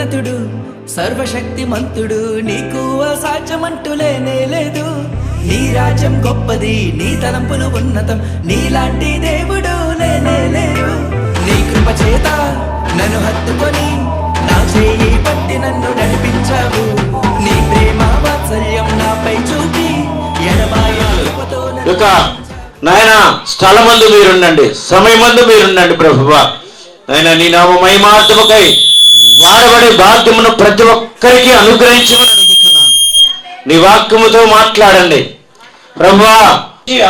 ఉన్నతుడు సర్వశక్తిమంతుడు, నీకు అసాధ్యమంటూ లేనే లేదు. నీ రాజ్యం గొప్పది, నీ తలంపులు ఉన్నతం, నీలాంటి దేవుడు లేనే లేరు. నీ కృప చేత నన్ను హత్తుకొని నా చేయి పట్టి నన్ను నడిపించావు. నీ ప్రేమ వాత్సల్యం నాపై చూపి ఎడబాయతో నాయన స్థలమందు మీరుండండి, సమయమందు మీరుండండి ప్రభువా. నాయన నీ నామ మహిమార్థముకై వాడబడే భాగ్యమును ప్రతి ఒక్కరికి అనుగ్రహించమని అడుగుతున్నాను. నీ వాక్యముతో మాట్లాడండి ప్రభువా,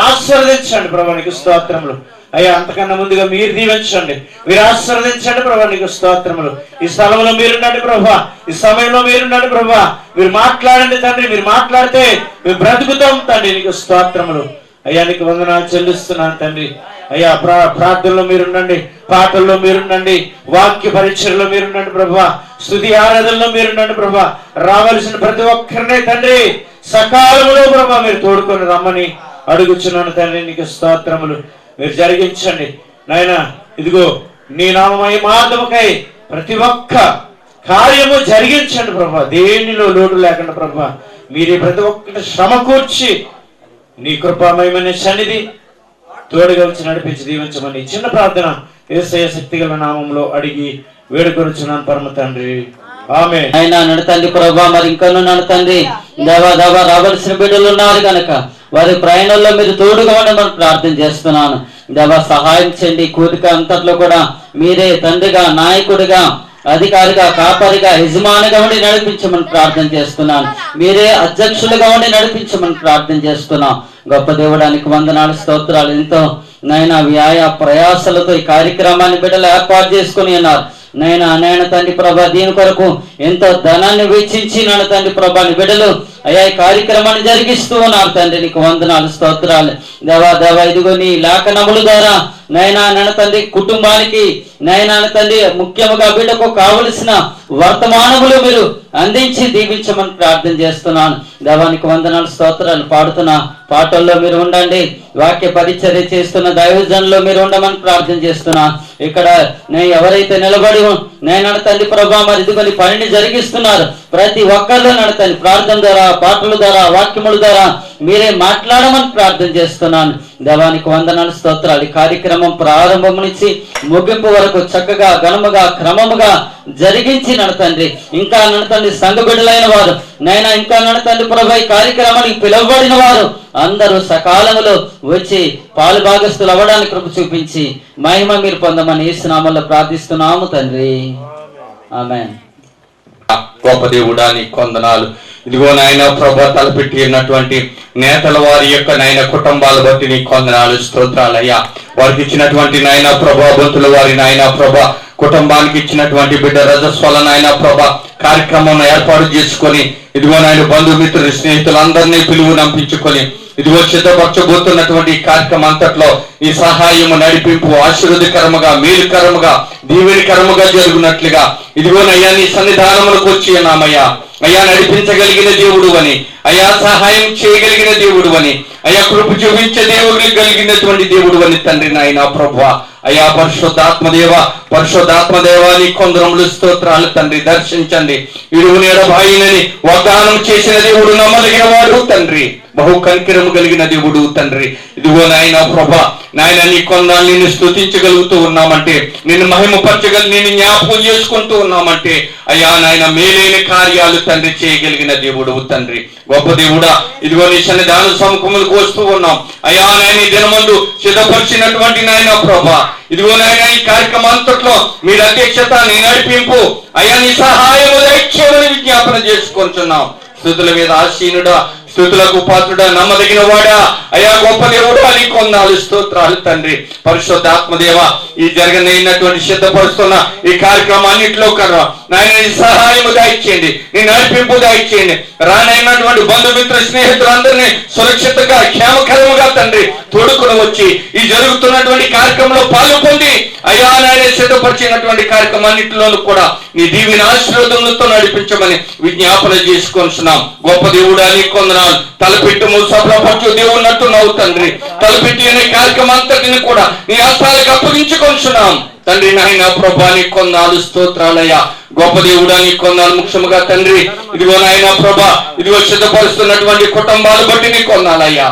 ఆశీర్వదించండి ప్రభా, నీకు స్తోత్రములు అయ్యా. అంతకన్నా ముందుగా మీరు దీవించండి, మీరు ఆశీర్వదించండి ప్రభా, నీకు స్తోత్రములు. ఈ స్థలంలో మీరుండండి ప్రభా, ఈ సమయంలో మీరుండండి ప్రభా, మీరు మాట్లాడండి తండ్రి. మీరు మాట్లాడితే మేము బ్రతుకుతాం తండ్రి, నీకు స్తోత్రములు అయ్యా. నీకు వందనాలు చెల్లిస్తున్నాను తండ్రి. అయ్యా ప్రార్థనలో మీరుండండి, పాటల్లో మీరుండండి, వాక్య పరిచయలో మీరుండండి ప్రభా, స్తుతి ఆరాధనలో మీరుండండి ప్రభా. రావాల్సిన ప్రతి ఒక్కరినే తండ్రి సకాలంలో ప్రభా మీరు తోడుకొని రమ్మని అడుగుచున్నాను తండ్రి, నీకు స్తోత్రములు. మీరు జరిగించండి నాయన. ఇదిగో నీ నామమయ మార్గముకై ప్రతి ఒక్క కార్యము జరిగించండి ప్రభా, దేనిలో లోటు లేకుండా ప్రభా మీరే ప్రతి ఒక్కటి శ్రమ కూర్చి నీ కృపామయమైన సన్నిధి తోడుగా వచ్చి నడిపించి దీవించమని చిన్న ప్రార్థన యేసయ్య శక్తిగల నామంలో అడిగి వేడుకొనుచున్నాను పరమ తండ్రి, ఆమేన్. ఆయన నడతండి ప్రభా, మరి ఇంకా నడతండి. దేవా రావాల్సిన బిడ్డలు ఉన్నారు కనుక వారి ప్రయాణంలో మీరు తోడుగా ఉండమని ప్రార్థన చేస్తున్నాను. దేవా సహాయం చేయండి. కూడిక అంతట్లో కూడా మీరే తండ్రిగా, నాయకుడిగా, అధికారిగా, కాపరిగా, యజమానిగా ఉండి నడిపించమని ప్రార్థన చేస్తున్నాను. మీరే అధ్యక్షులుగా ఉండి నడిపించమని ప్రార్థన చేస్తున్నాం. గొప్ప దేవుడానికి వందనాలు, స్తోత్రాలు. ఎంతో నైనా వ్యాయ ప్రయాసలతో ఈ కార్యక్రమాన్ని బిడ్డలు ఏర్పాటు చేసుకుని ఉన్నారు. నైనా తండ్రి ప్రభా, దీని కొరకు ఎంతో ధనాన్ని వెచ్చించి నన్ను తండ్రి ప్రభా బిడ్డలు అయ్యా ఈ కార్యక్రమాన్ని జరిగిస్తూ ఉన్నారు తండ్రి, నీకు వందనాలు, స్తోత్రాలు. దేవా ఇదిగో నీ లేఖనముల ద్వారా నైనా తండ్రి కుటుంబానికి నైనా తండ్రి ముఖ్యముగా బిడ్డకు కావలసిన వర్తమానములు మీరు అందించి దీవించమని ప్రార్థన చేస్తున్నాను. దేవానికి వందనాలు, స్తోత్రాలు. పాడుతున్న పాటల్లో మీరు ఉండండి, వాక్య పరిచర్య చేస్తున్న దైవజనుల్లో మీరు ఉండమని ప్రార్థన చేస్తున్నాను. ఇక్కడ నేను ఎవరైతే నిలబడి నేను తండ్రి ప్రభా మరి ఇదిగోని పనిని జరిగిస్తున్నారు ప్రతి ఒక్కరిలో నడతండి, ప్రార్థన ద్వారా, పాటల ద్వారా, వాక్యముల ద్వారా మీరే మాట్లాడమని ప్రార్థన చేస్తున్నాను. దేవానికి వందనాలు, స్తోత్రాలు. ఈ కార్యక్రమం ప్రారంభం నుంచి ముగింపు వరకు చక్కగా, ఘనముగా, క్రమముగా జరిగించి నడతండి. ఇంకా నడతండి సంఘ బిడ్డలైన వారు నైనా, ఇంకా నడతండి ప్రభా ఈ కార్యక్రమానికి పిలువబడిన వారు అందరూ సకాలంలో వచ్చి పాలు భాగస్తులు అవ్వడానికి కృప చూపించి మహిమ మీరు పొందమని యేసు నామములో ప్రార్థిస్తున్నాము తండ్రి, ఆమేన్. గొప్ప దేవుడా నీకు వందనాలు. ఇదిగో నాయన ప్రభా తలపెట్టి ఉన్నటువంటి నేతల వారి యొక్క నాయన కుటుంబాల బట్టి నీకు వందనాలు, స్తోత్రాలు అయ్యా. వారికి ఇచ్చినటువంటి నాయన ప్రభా బంతుల వారి నాయన ప్రభా కుటుంబానికి ఇచ్చినటువంటి బిడ్డ రజస్వల నాయన ప్రభా కార్యక్రమం ఏర్పాటు చేసుకొని ఇదిగో నాయన బంధుమిత్రులు, స్నేహితులందరినీ పిలువు నంపించుకొని ఇదిగో సిద్ధపరచబోతున్నటువంటి కార్యక్రమం అంతట్లో ఈ సహాయము, నడిపింపు ఆశీర్వదకరముగా, మేలుకరముగా, దీవెనికరముగా జరుగునట్లుగా ఇదిగోనయ్యా నీ సన్నిధానములకు వచ్చి ఉన్నామయ్యా. అయ్యా నడిపించగలిగిన దేవుడు అని, అయ్యా సహాయం చేయగలిగిన దేవుడు అని, అయ్యా కృప చూపించే దేవుడు కలిగినటువంటి దేవుడు అని తండ్రి నాయన ప్రభువా. అయ్యా పరిశుద్ధాత్మదేవా నీ కొందరములు స్తోత్రాలు తండ్రి. దర్శించండి, ఇరువు నీడబాయినని వాగ్దానం చేసిన దేవుడు, నమ్మదగిన వాడు తండ్రి, బహు కనికరము కలిగిన దేవుడు తండ్రి. ఇదిగో నాయన ప్రభా నాయన నీ కొందాన్ని నిన్ను స్తుతించగలుగుతూ ఉన్నామంటే, నిన్ను నిన్ను జ్ఞాపకం చేసుకుంటూ ఉన్నామంటే అయ్యా నాయన మేలైన కార్యాలు తండ్రి చేయగలిగిన దేవుడు తండ్రి, గొప్ప దేవుడా. ఇదిగో నీ సన్నిధాన సముఖములకు వస్తూ ఉన్నాం అయ్యా నాయన. ఈ దినమందు సిద్ధపరిచినటువంటి నాయన ప్రభా ఇదిగో నాయన ఈ కార్యక్రమం అంతట్లో మీరు అధ్యక్షత, నీ నడిపింపు అయ్యా నీ సహాయము దయచేయమని విజ్ఞాపన చేసుకుంటున్నాం. స్తుతుల మీద ఆసీనుడా, స్తుతులకు పాత్రుడా, నమ్మదగిన వాడా అయ్యా గొప్ప దేవుడా నీకు వందనాలు, స్తోత్రాలు తండ్రి. పరిశుద్ధాత్మదేవ ఈ జరగనైనటువంటి సిద్ధపరుస్తున్న ఈ కార్యక్రమాన్నింటిలో కర్రా నాయన నీ సహాయము దయచేయండి, నీ నడిపింపు దయచేయండి. రానైనటువంటి బంధుమిత్ర స్నేహితులందరినీ సురక్షితంగా, క్షేమకరముగా తండ్రి తోడుకుని వచ్చి ఈ జరుగుతున్నటువంటి కార్యక్రమంలో పాల్గొంది అయ్యా నాయన సిద్ధపరిచినటువంటి కార్యక్రమాన్నింటిలోనూ కూడా నీ దీవెన ఆశీర్వాదములతో నడిపి నడిపించమని విజ్ఞాపన చేసుకొనిస్తున్నాం. గొప్ప దేవుడా నీ కొందనాలు. తలపెట్టుము సఫలపరచు దేవున్నట్టున్నావు తండ్రి. తలపెట్టి అనే కార్యక్రమం అంతటిని కూడా నీ హస్తాలకు అప్పగించుకొనిస్తున్నాం తండ్రి. నాయన ప్రభా నీ కొందనాలు, స్తోత్రాలయ్యా. గొప్ప దేవుడా నీ కొందనాలు. ముఖ్యంగా తండ్రి ఇదిగో నాయన ప్రభా ఇదిగో సిద్ధపరుస్తున్నటువంటి కుటుంబాలు బట్టి నీ కొందనాలయ్యా.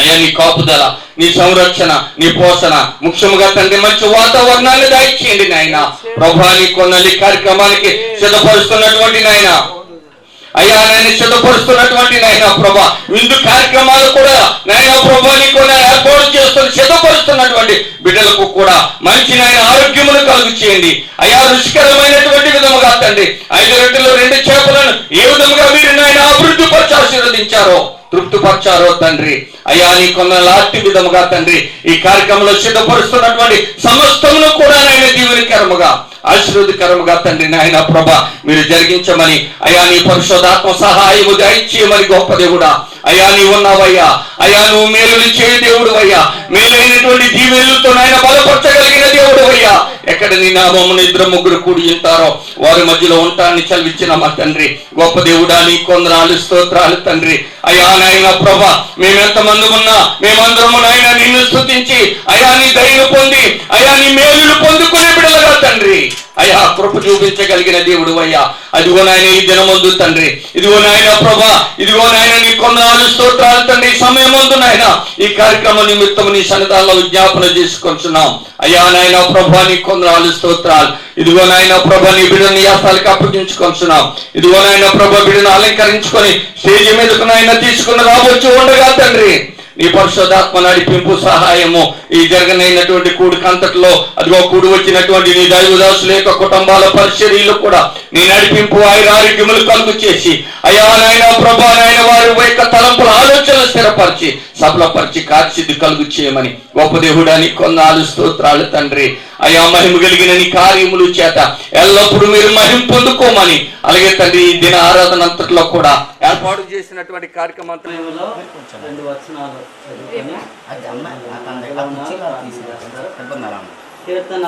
అయ్యా నీ కాపుదల, నీ సంరక్షణ, నీ పోషణ, ముఖ్యంగా తండ్రి మంచి వాతావరణాన్ని దయచేయండి నాయన ప్రభా. నీ కొందనాలు ఈ కార్యక్రమానికి సిద్ధపరుస్తున్నటువంటి నాయన అయ్యా నాయన సిద్ధపరుస్తున్నటువంటి నాయన ప్రభా విందు కార్యక్రమాలు కూడా నాయన ప్రభా నీ కొన్ని ఏర్పాటు చేస్తున్న సిద్ధపరుస్తున్నటువంటి బిడ్డలకు కూడా మంచి నాయన ఆరోగ్యమును కలుగు చేయండి అయ్యా. రుచికరమైనటువంటి విధముగా తండ్రి 5 రొట్టెలు 2 చేపలను ఏ విధముగా మీరు నాయన అభివృద్ధి పరిచి ఆశీర్వదించారో, తృప్తిపరిచారో తండ్రి అయ్యా. నీ కొందనాటి విధముగా తండ్రి ఈ కార్యక్రమంలో సిద్ధపరుస్తున్నటువంటి సమస్తమును కూడా నాయన దీవెనకరముగా ఆశీర్వదకరముగా తండ్రి నాయన ప్రభా మీరు జరిగించమని అయ్యా. నీ పరిశుద్ధాత్మ సహాయము దయచేయమని గొప్ప దేవుడా అయ్యా నీ ఉన్నావయ్యా. అయ్యా నువ్వు మేలుని చేయ దేవుడు అయ్యా. మేలైనటువంటి దీవెనలతో నాయన బలపరచగలిగిన దేవుడు అయ్యా. ఎక్కడ నీ నామమును 2-3 కూడి ఉంటారో వారి మధ్యలో ఉంటాన్ని చదివించిన మా తండ్రి గొప్ప దేవుడా నీ కొందనాలు, స్తోత్రాలు తండ్రి అయ్యా. నాయన ప్రభా మేమెంతమంది ఉన్నా మేమందరము నాయన నిన్ను స్తుతించి అయ్యా నీ దయను పొంది అయ్యా నీ మేలులు పొందుకునే బిడ్డలుగా తండ్రి అయ్యా కృప చూపించగలిగిన దేవుడు అయ్యా. అదిగో నాయన ఈ దినమందు తండ్రి ఇదిగో నాయన ప్రభా ఇదిగో నాయన నీ కొందనాలు, స్తోత్రాలు తండ్రి. సమయం ముందు నాయన ఈ కార్యక్రమం నిమిత్తం నీ సన్నిధానంలో విజ్ఞాపన చేసుకొంటున్నాం అయ్యా. నాయన ప్రభా నీ కొందనాలు, స్తోత్రాలు. ఇదిగో నాయన ప్రభా నీ బిడ్డని హస్తాలకు అప్పగించుకొంటున్నాం. ఇదిగో నాయన ప్రభా బిడ్డను అలంకరించుకొని స్టేజ్ మీదకు నాయన తీసుకుని రావచ్చు ఉండగా తండ్రి నీ పరిశుద్ధాత్మ నడిపింపు సహాయము ఈ జరగనైనటువంటి కూడికంతట్లో అదిగో కూడి వచ్చినటువంటి నీ దైవదాసుల యొక్క కుటుంబాల పరిచర్యలు కూడా నీ నడిపింపు ఆరోగ్యములు కలుగు చేసి అయ్యా నాయన ప్రభా నాయన వారి యొక్క తలంపుల ఆలోచనలు స్థిరపరిచి సఫలపరిచి కార్యసిద్ధి కలుగు చేయమని గొప్ప దేవుడా నీ కొందనాలు, స్తోత్రాలు తండ్రి అయ్యా. మహిమ కలిగిన నీ కార్యములు చేత ఎల్లప్పుడూ మీరు మహిమ పొందుకోమని అలాగే తండ్రి ఈ దిన ఆరాధన అంతట్లో కూడా ఏర్పాటు చేసినటువంటి కార్యక్రమం 2 వచనాలు కీర్తన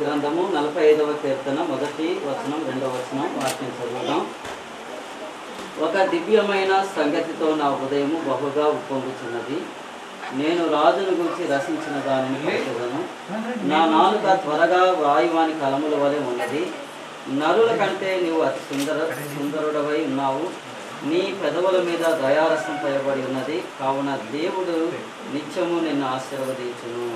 గ్రంథము 45వ కీర్తన 1వ వచనం 2వ వచనం వాక్యం చదువుదాం. ఒక దివ్యమైన సంగతితో నా హృదయము బహుగా ఉప్పొంగుచున్నది. నేను రాజును గురించి రచించిన దానిని పలికెదను. నా నాలుక త్వరగా వాయువాని కలముల వలె ఉన్నది. నరుల కంటే నీవు అతి సుందరుడవై ఉన్నావు. నీ పెదవుల మీద దయారసం పయబడి ఉన్నది. కావున దేవుడు నిత్యము నిన్ను ఆశీర్వదించును.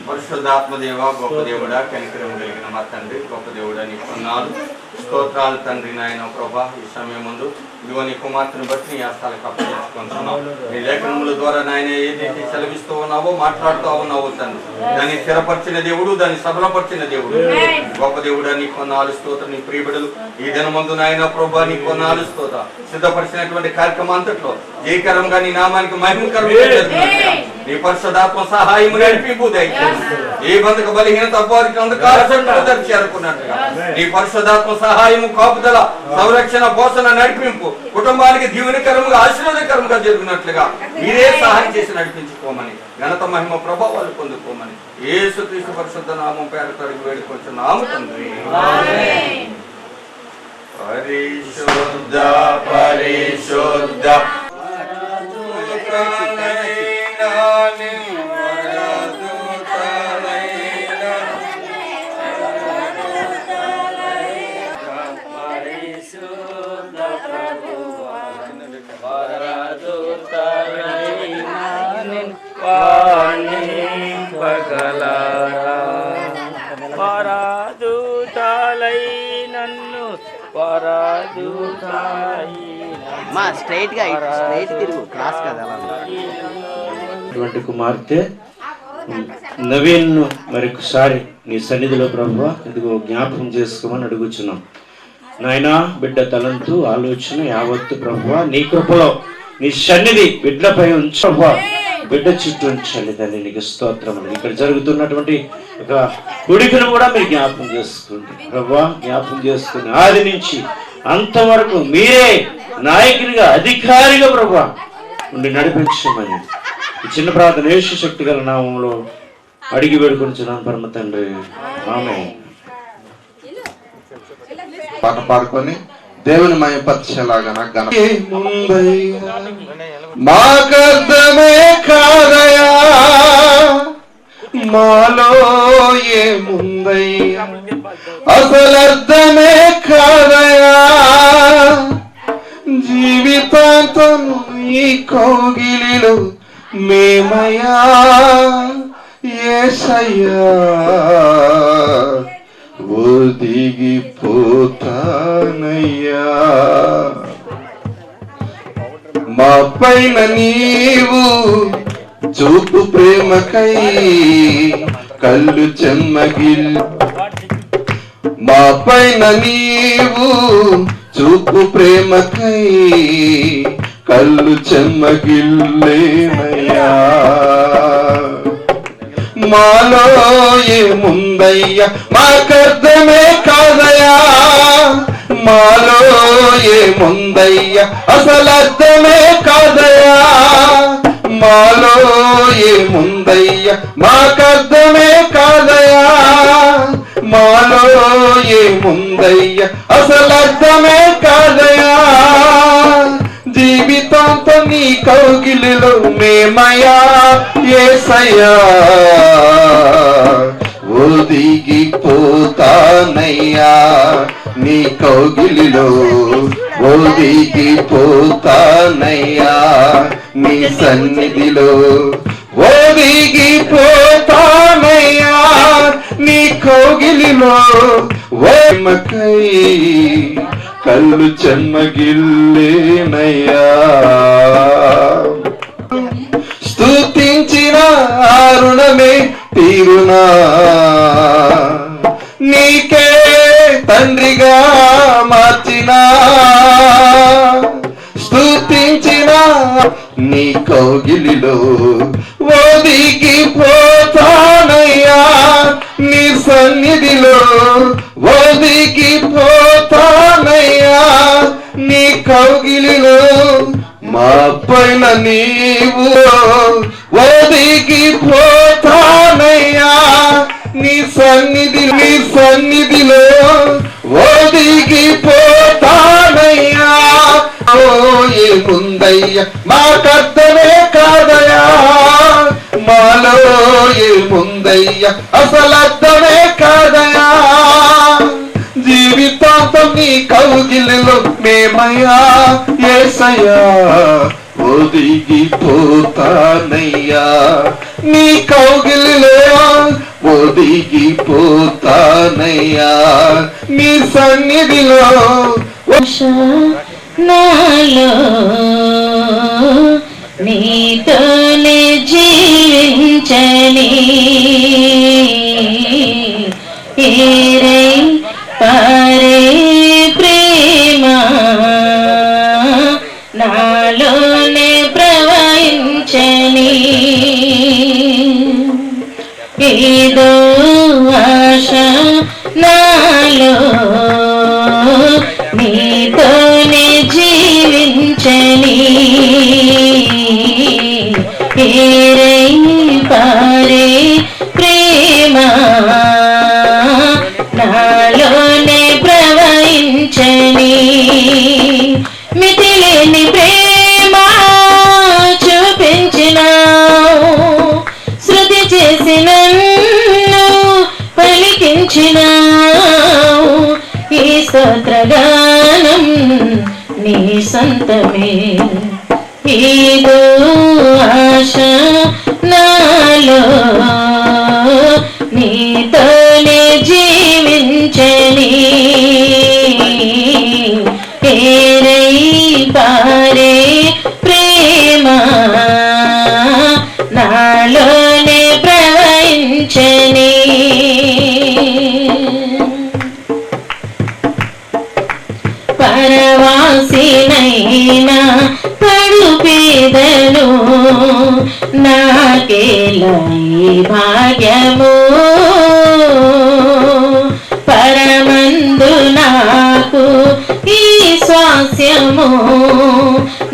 పరిశుద్ధాత్మ దేవ గొప్ప దేవుడా కనికరం కలిగిన మా తండ్రి గొప్ప దేవుడా నీ కొందనాలు, స్తోత్రాలు తండ్రి నాయన ప్రభా. ఈ సమయం ముందు ఇదిగో నీ కుమార్తెను బట్టి నీ హస్తాలకు అప్పగించుకుంటున్నావు. నీ లేఖనముల ద్వారా నాయన ఏదైతే సెలవిస్తూ ఉన్నావో మాట్లాడుతూ ఉన్నావో తండ్రి దాన్ని స్థిరపరిచిన దేవుడు, దాన్ని సఫలపరిచిన దేవుడు గొప్ప దేవుడా నీ కొందనాలు, స్తోత్రం. నీ ప్రియబిడలు ఈ దినమందు నాయన ప్రభా నీ కొందనాలు, స్తోత్రం సిద్ధపరిచినటువంటి కార్యక్రమం అంతట్లో జయకరంగా నీ నామానికి మహిమకరంగా నీ పరిశుద్ధాత్మ సహాయం నడిపింపు ఏ బంధక బలహీనత వారికి చేరుకున్నట్టుగా నీ పరిశుద్ధాత్మ సహాయము, కాపుదల, సంరక్షణ, పోషణ, నడిపింపు కుటుంబానికి దీవెనకరముగా ఆశీర్వాదకరంగా జరిగినట్లుగా మీరే సహాయం చేసి నడిపించుకోమని ఘనత మహిమ ప్రభావాలు పొందుకోమని యేసుక్రీస్తు పరిశుద్ధ నామం పేరుతో వేడుకొంచున్నాము తండ్రి. పరిశుద్ధ పరిశుద్ధ ఇటువంటి కుమార్తె నవీన్ మరొకసారి నీ సన్నిధిలో ప్రభువా ఇదిగో జ్ఞాపకం చేసుకోమని అడుగుచున్నాం నాయన. బిడ్డ తలంతు ఆలోచన యావత్తు ప్రభువా నీ కృపలో నీ సన్నిధి బిడ్డపై ఉంచు ప్రభువా. బిడ్డ చుట్టూ ఉంచండి తండ్రి. నీకు స్తోత్రం. ఇక్కడ జరుగుతున్నటువంటి ఒక కొడుకును కూడా మీరు జ్ఞాపకం చేసుకోండి ప్రభువా. జ్ఞాపకం చేసుకుని ఆది నుంచి అంతవరకు మీరే నాయకునిగా అధికారిగా ప్రభువా ఉండి నడిపించమని ఈ చిన్న ప్రార్థన యేసు శక్తి గల నామంలో అడిగి వేడుకొనిచున్నాను పరమ తండ్రి. ఆమేన్. పాట పాడుకొని దేవుని మయపరచేలాగా మాకర్థమే కాదయా మాలో ఏముందయ్యా అసలర్థమే కాదయా జీవితాంతం ఈ కోగిలిలో మేమయా యేసయ్యా ఒదిగిపోతానయ్యా మా పైన నీవు చూపు ప్రేమకై కళ్ళు చెమ్మగిల్ మా పైన నీవు చూపు ప్రేమకై కళ్ళు చెమ్మగిల్లేనయ్యా మాలో ఏముందయ్యా మాకర్థమే కాదయా మాలో ఏముందయ్యా అసలర్థమే కాదయా మాలో ఏముందయ్యా మాకర్థమే కాదయా మాలో ఏముందయ్యా అసలర్థమే కాదయా జీవితాంతం నీ కౌగిలిలో మేమయా యేసయ్యా ఒదిగిపోతానయ్యా నీ కౌగిలిలో ఒదిగిపోతానయ్యా నీ సన్నిధిలో ఒదిగిపోతానయ్యా నీ కౌగిలిలో ఓమకై కళ్ళు చెమ్మగిల్లేనయ్యా స్తుతించిన రుణమే తీరునా నీకే తండ్రిగా మార్చినా స్తుతించిన నీ కౌగిలిలో ఒదిగిపోతానయ్యా నీ సన్నిధిలో ఒదిగిపోతానయ్యా నీ కౌగిలిలో మా పైన నీవు ఒదిగిపోతానయ్యా నీ సన్నిధిలో ఒదిగిపోతానయ్యా ఏముందయ్యా మాకర్థమే కాదయా మాలో ఏముందయ్యా అసలర్థమే కాదయా జీవితాంతం నీ కౌగిలిలో మేమయ్యా యేసయ్యా ఒదిగిపోతానయ్యా నీ కౌగిలిలో ఒదిగిపోతానయ్యా నీ సన్నిధిలో నాలో నీతోనే జీవించని ఏరై పారే ప్రేమ నాలోనే ప్రవహించని ఏదో ఆశ నాలో నీతోనే జీవించని ఏరై పారే ప్రేమ నాలోనే ప్రవహించని మితిలేని ప్రేమ చూపించినావు శృతి చేసిన పలికించినావు ఈ స్తోత్రగానం నీ సొంతమే ఏదో ఆశ నాలో నీతోనే జీవించని ఏరై పారే ప్రేమ నాలోనే ప్రవహించని పరవాసినైనా కడు పేదను నాకేలై భాగ్యము పరమందు నాకు ఈ స్వాస్యము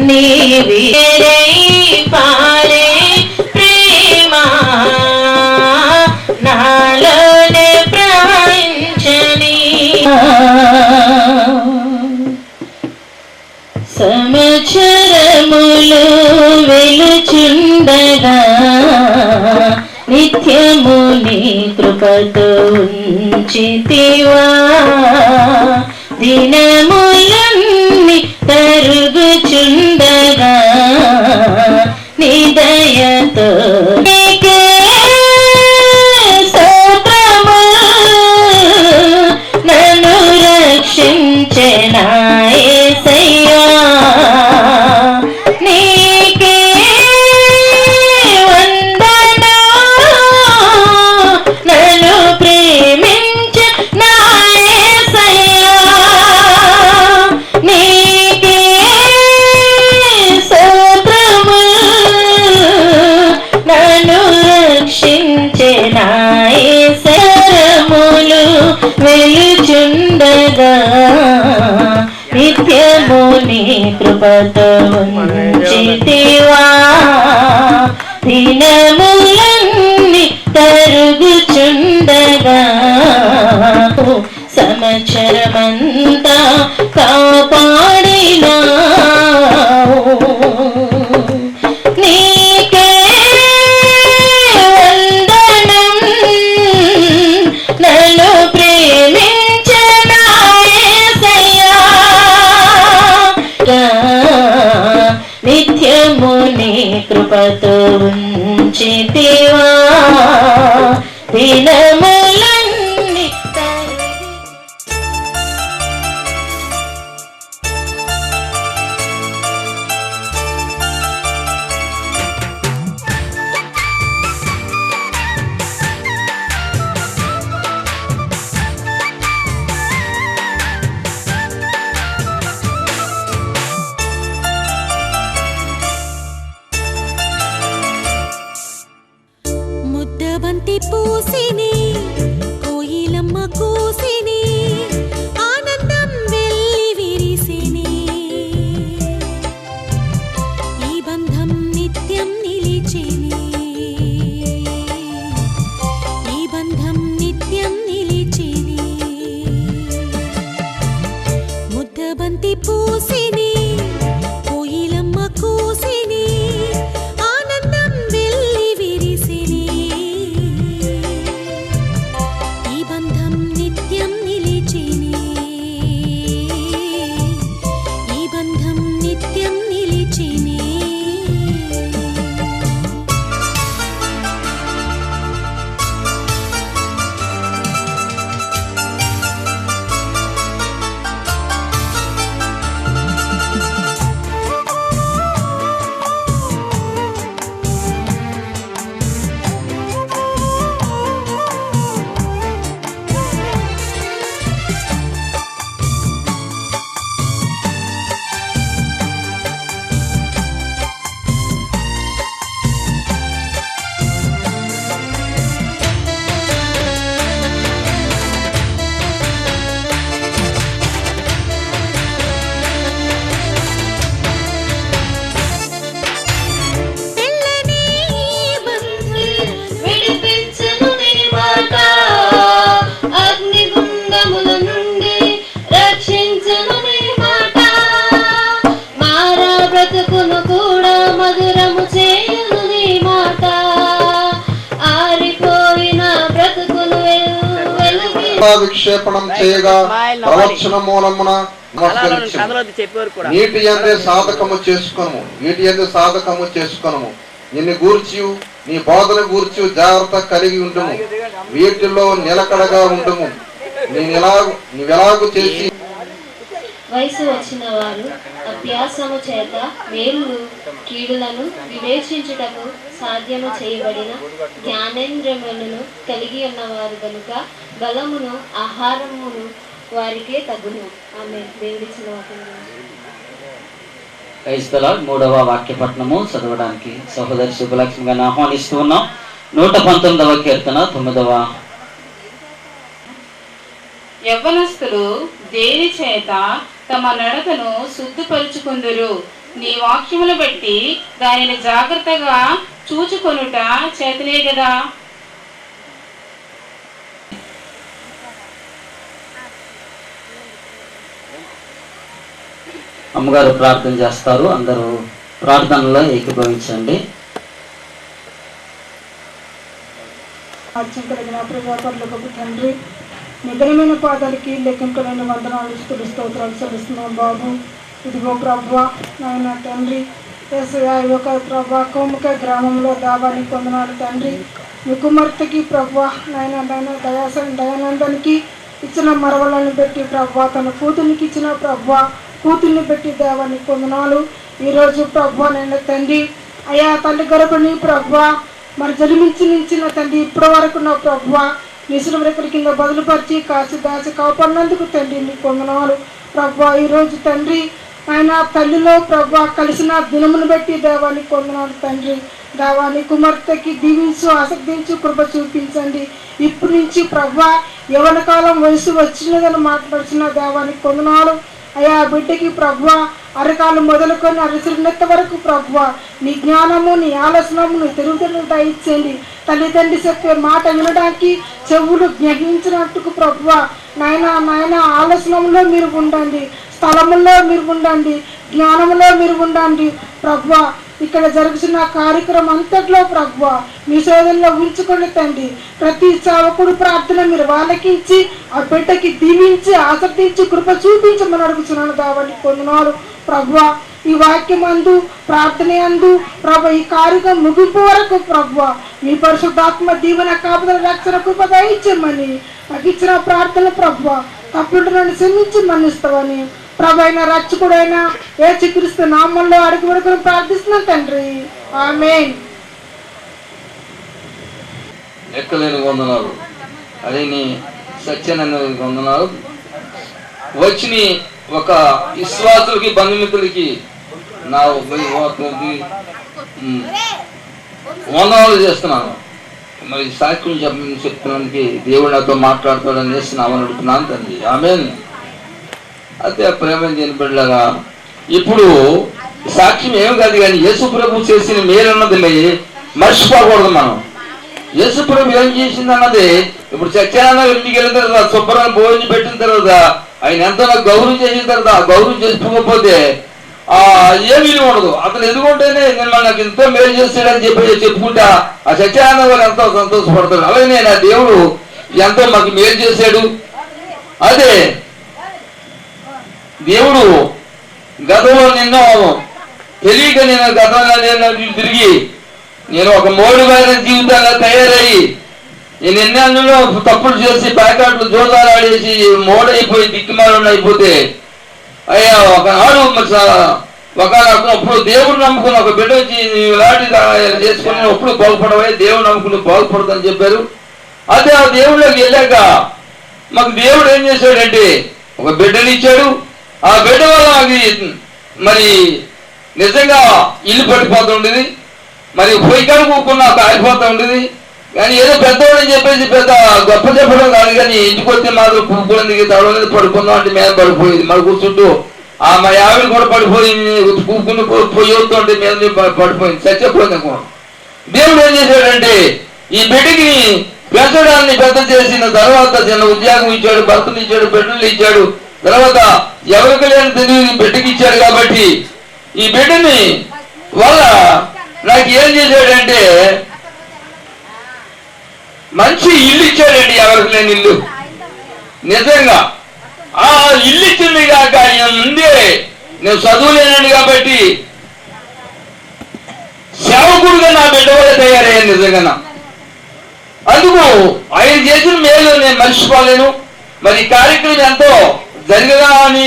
నీవేరై పారే ప్రేమ నాలోనే ప్రవహించని వెలుచుండగా నిత్యము నీ కృపతో ఉంచితివా దినములన్నీ తరుగుచుండగా నీ దయతో నీకే స్తోత్రము నన్ను రక్షించెనా యేసయ్యా నీకే వందనం నన్ను ప్రేమించే నా యేసయ్యా నీకే స్తోత్రము నన్ను రక్షించే నా యేసయ్యములు వెలుచుండగా నిత్యము నీ కృపతో ఉంచితివా దినములన్నీ తరుగుచుండగా సంవత్సరమంతా కాపాడినావు నీకే వందనం నన్ను ప్రేమించిన యేసయ్యా నిత్యము నీ కృపతో ఉంచితివా దినములన్నీ ముద్దబంతి పూసిని కోయిలమ్మ కూసిని ఆనందం వెళ్ళి విరిసిని ఈ బంధం నిత్యం నిలిచిని ఈ బంధం నిత్యం నిలిచిని ముద్దబంతి పూసిని కోయిలమ్మ కూసిని ఆనందం వెళ్ళి విరిసిని ఈ బంధం నిత్యం నిలిచిని ఈ బంధం నిత్యం నిలిచిని తెల్లని ఈ బంధం విడిపించును నీ మాట అగ్నిగుండముల నుండి రక్షించును నీ మాట మారా బ్రతుకును కూడా మధురము చేయును నీ మాట ఆరిపోయిన బ్రతుకును వెలుగు విక్షేపణం చేయగా ప్రవచన మూలమున నమస్కరించుము. నీటి యందే సాధకము చేసుకొనుము నీటి యందే సాధకము చేసుకొనుము నిన్ను గూర్చి నీ బోధన గూర్చి జాగ్రత్త కలిగి ఉండుము వీటిలో నిలకడగా ఉండుము నీవెలాగు చేసి వయసు వచ్చిన వారు అభ్యాసము చేత మేలు కీడులను వివేచించుటకు సాధ్యము చేయబడిన జ్ఞానేంద్రియములను కలిగి ఉన్నవారు గనుక బలమును ఆహారమును వారికే తగును. ఆమె దేవుడిచ్చిన వాక్యం. క్రైస్తల 3వ వాక్యపట్నము చదవడానికి సహోదరి శుభలక్ష్మి గారిని ఆహ్వానిస్తూ ఉన్నాం. 119వ కీర్తన 9వ. యవ్వనస్తులు దేని చేత తమ నడకను శుద్ధిపరుచుకుందురు, నీ వాక్యములు బట్టి దానిని జాగ్రత్తగా చూచుకొనుట చేతనే కదా. అమ్మగారు ప్రార్థన చేస్తారు, అందరూ ప్రార్థనలో ఏకీభవించండి. మహత్యం కలిగిన ప్రభాకర్లకు తండ్రి నిఘనమైన పాదాలకి లెక్కింపులైన వందనాలు స్తోత్రాలు చెల్లిస్తున్నాం బాబు. ఇదిగో ప్రభువా నాయన తండ్రి యేసయ్యా ఈ యొక్క ప్రభా కోముక గ్రామంలో దావాని పొందనాలు తండ్రి. మీ కుమార్తెకి ప్రభువా నాయన దయానందానికి ఇచ్చిన మరవలను పెట్టి ప్రభువా తన కూతురికి ఇచ్చిన ప్రభువా కూతుర్ని పెట్టి దేవాన్ని పొందనాలు. ఈరోజు ప్రభువా నాయన తండ్రి అయా తల్లి గర్భని ప్రభువా మరి జన్మించిన తండ్రి ఇప్పటి వరకు నా ప్రభువా నిసులు కింద బదులుపరిచి కాసి దాచి కాపాడినందుకు తండ్రి నీ పొందనాలు ప్రభువా. ఈరోజు తండ్రి ఆయన తల్లిలో ప్రభువా కలిసిన దినమును బట్టి దేవాన్ని పొందనాలు తండ్రి. దేవాన్ని కుమార్తెకి దీవించు ఆసక్తించు కృప చూపించండి. ఇప్పటి నుంచి ప్రభువా యవన కాలం వయసు వచ్చినదని మాట్లాడుతున్న దేవాన్ని పొందనాలు. అయా బిడ్డకి ప్రభువా అరకాలు మొదలుకొని అరసిరినెత్త వరకు ప్రభువా నీ జ్ఞానము నీ ఆలోచనము నీ తెలుగుదలను దయచేయండి. తల్లిదండ్రి చెప్పే మాట వినడానికి చెవులు గ్రహించినట్టుకు ప్రభువా నాయన ఆలోచనలో మీరు ఉండండి, స్థలములో మీరు ఉండండి, జ్ఞానంలో మీరు ఉండండి ప్రభువా. ఇక్కడ జరుగుతున్న కార్యక్రమం అంతట్లో ప్రభువా మీ సోదరులో ఉంచుకొని తండ్రి ప్రతి సేవకుడు ప్రార్థన మీరు వాళ్ళకించి ఆ బిడ్డకి దీవించి ఆసక్తించి కృప చూపించమని అడుగుతున్నాను దావాన్ని పొందినారు ప్రభువా. ఈ వాక్యం అందు ప్రార్థన అందు ప్రభు ఈ కార్యక్రమం ముగింపు వరకు ప్రభువా మీ పరిశుద్ధాత్మ దీవెన కాపుదల రక్షణ కృప దయచేయమని నాకు ఇచ్చిన ప్రార్థన ప్రభువా తప్పుడు నన్ను క్షమించి మన్నిస్తావని ప్రభు అయిన రక్షకుడైన యేసుక్రీస్తు నామంలో అడిగి వరకు ప్రార్థిస్తున్నాను తండ్రి, ఆమేన్. లెక్కలేని వందనాలు అదే నీ సత్యానంద వందనాలు. వచ్చిన ఒక విశ్వాసులకి బంధుమిత్రులకి నా వందనాలు చేస్తున్నాను. మరి సాక్ష్యం చెప్తున్నానికి దేవుడు నాతో మాట్లాడతాడని చేస్తున్నామని అడుగుతున్నాను తండ్రి, ఆమేన్. అయితే ప్రేమ దేని బిడ్డలాగా ఇప్పుడు సాక్ష్యం ఏం కాదు కానీ యేసు ప్రభు చేసిన మేలన్నది మర్చిపోకూడదు. మనం యేసు ప్రభు ఏం చేసింది అన్నది ఇప్పుడు సత్యానంద ఇంటికి వెళ్ళిన తర్వాత శుభ్రంగా భోజనం పెట్టిన తర్వాత ఆయన ఎంతో నాకు గౌరవం చేసిన తర్వాత ఆ గౌరవం చేసుకోకపోతే ఏమీ ఉండదు. అతను ఎదుగుంటేనే నేను నాకు ఎంతో మేలు చేస్తాడని చెప్పుకుంటా ఆ సత్యానంద వారు ఎంతో సంతోషపడతాడు. అలాగే నా దేవుడు ఎంతో మాకు మేలు చేశాడు. అదే దేవుడు గతంలో నిన్నో తెలియక నేను గతంలో నేను తిరిగి నేను ఒక మోడుమైన జీవితంగా తయారయ్యి నేను ఎన్నెన్నో తప్పులు చేసి ప్యాకెట్లు జోదాలు ఆడేసి మోడైపోయి దిక్కుమాలను అయిపోతే అయ్యా ఒకనాడు అప్పుడు దేవుడు నమ్ముకుని ఒక బిడ్డ వచ్చి ఇలాంటి చేసుకుని అప్పుడు బాగుపడవే దేవుడు నమ్ముకుని బాగుపడదని చెప్పారు. అదే ఆ దేవుళ్ళకి వెళ్ళాక మాకు దేవుడు ఏం చేశాడంటే ఒక బిడ్డని ఇచ్చాడు. ఆ బిడ్డ వల్ల అది మరి నిజంగా ఇల్లు పడిపోతూ ఉండేది, మరి పొయ్యి కడుక్కున్నా కాలిపోతూ ఉండేది. కానీ ఏదో పెద్దవాడని చెప్పేసి పెద్ద గొప్ప చెప్పడం కాదు, కానీ ఇంటికి వస్తే మాత్రం కూకులకి తడవలేదు పడుకుందాం అంటే మీద పడిపోయేది. మరి కూర్చుంటూ మా ఆవిడ కూడా పడిపోయింది, కూకుని పొయ్యి అవుతుంటే మీద పడిపోయింది, చచ్చిపోయింది అనుకోండి. దేవుడు ఏం చేశాడంటే ఈ బిడ్డకి పెంచడాన్ని పెద్ద చేసిన తర్వాత చిన్న ఉద్యోగం ఇచ్చాడు, భర్తలు ఇచ్చాడు, బిడ్డలు ఇచ్చాడు. తర్వాత ఎవరికి లేని తెలివి బిడ్డకి ఇచ్చాడు. కాబట్టి ఈ బిడ్డని వల్ల నాకు ఏం చేశాడంటే మంచి ఇల్లు ఇచ్చాడండి, ఎవరికి లేని ఇల్లు. నిజంగా ఆ ఇల్లు ఇచ్చింది కాక ఆయన ముందే నేను చదువులేనండి కాబట్టి సేవకుడుగా నా బిడ్డ వల్ల తయారయ్యాను. నిజంగా అందుకు ఆయన చేసిన మేలు నేను మర్చిపోలేను. మరి కార్యక్రమం ఎంతో జరగని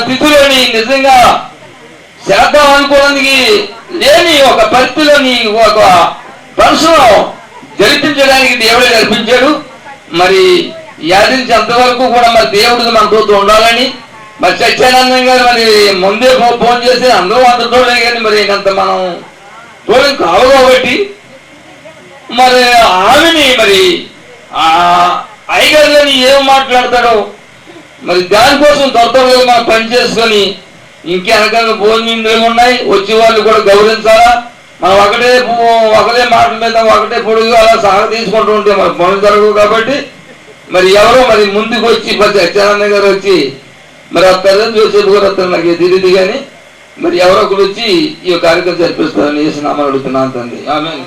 తిథిలోని నిజంగా చేద్దాం అనుకోవడానికి లేని ఒక పరిస్థితిలోని ఒక మనసులో జరిపించడానికి దేవుడే జరిపించాడు. మరి యాదించి అంతవరకు కూడా మరి దేవుడు మనతో ఉండాలని మరి సత్యానందం గారు మరి ముందే ఫోన్ చేసి అందరూ అందరితోనే కానీ మరి ఇంత మనం తోడు కావు కాబట్టి మరి ఆమెని మరి అయ్యగారులని ఏం మాట్లాడతాడో మరి దానికోసం త్వరగా మనం పని చేసుకొని ఇంకెనక భోజనం ఏమున్నాయి వచ్చే వాళ్ళు కూడా గౌరవించాలా. మనం ఒకటే మాట మీద ఒకటే పొడుగు అలా సాగ తీసుకుంటూ ఉంటే మరి పనులు జరగవు. కాబట్టి మరి ఎవరో మరి ముందుకు వచ్చి సత్యానంద గారు వచ్చి మరి అక్కడ జోసేపు గారు వస్తారు నాకు తెలియదు కానీ మరి ఎవరో ఒకరు వచ్చి ఈ కార్యక్రమం జరిపిస్తారని వేసి నామని అడుగుతున్నాను తండ్రి, ఆమేన్.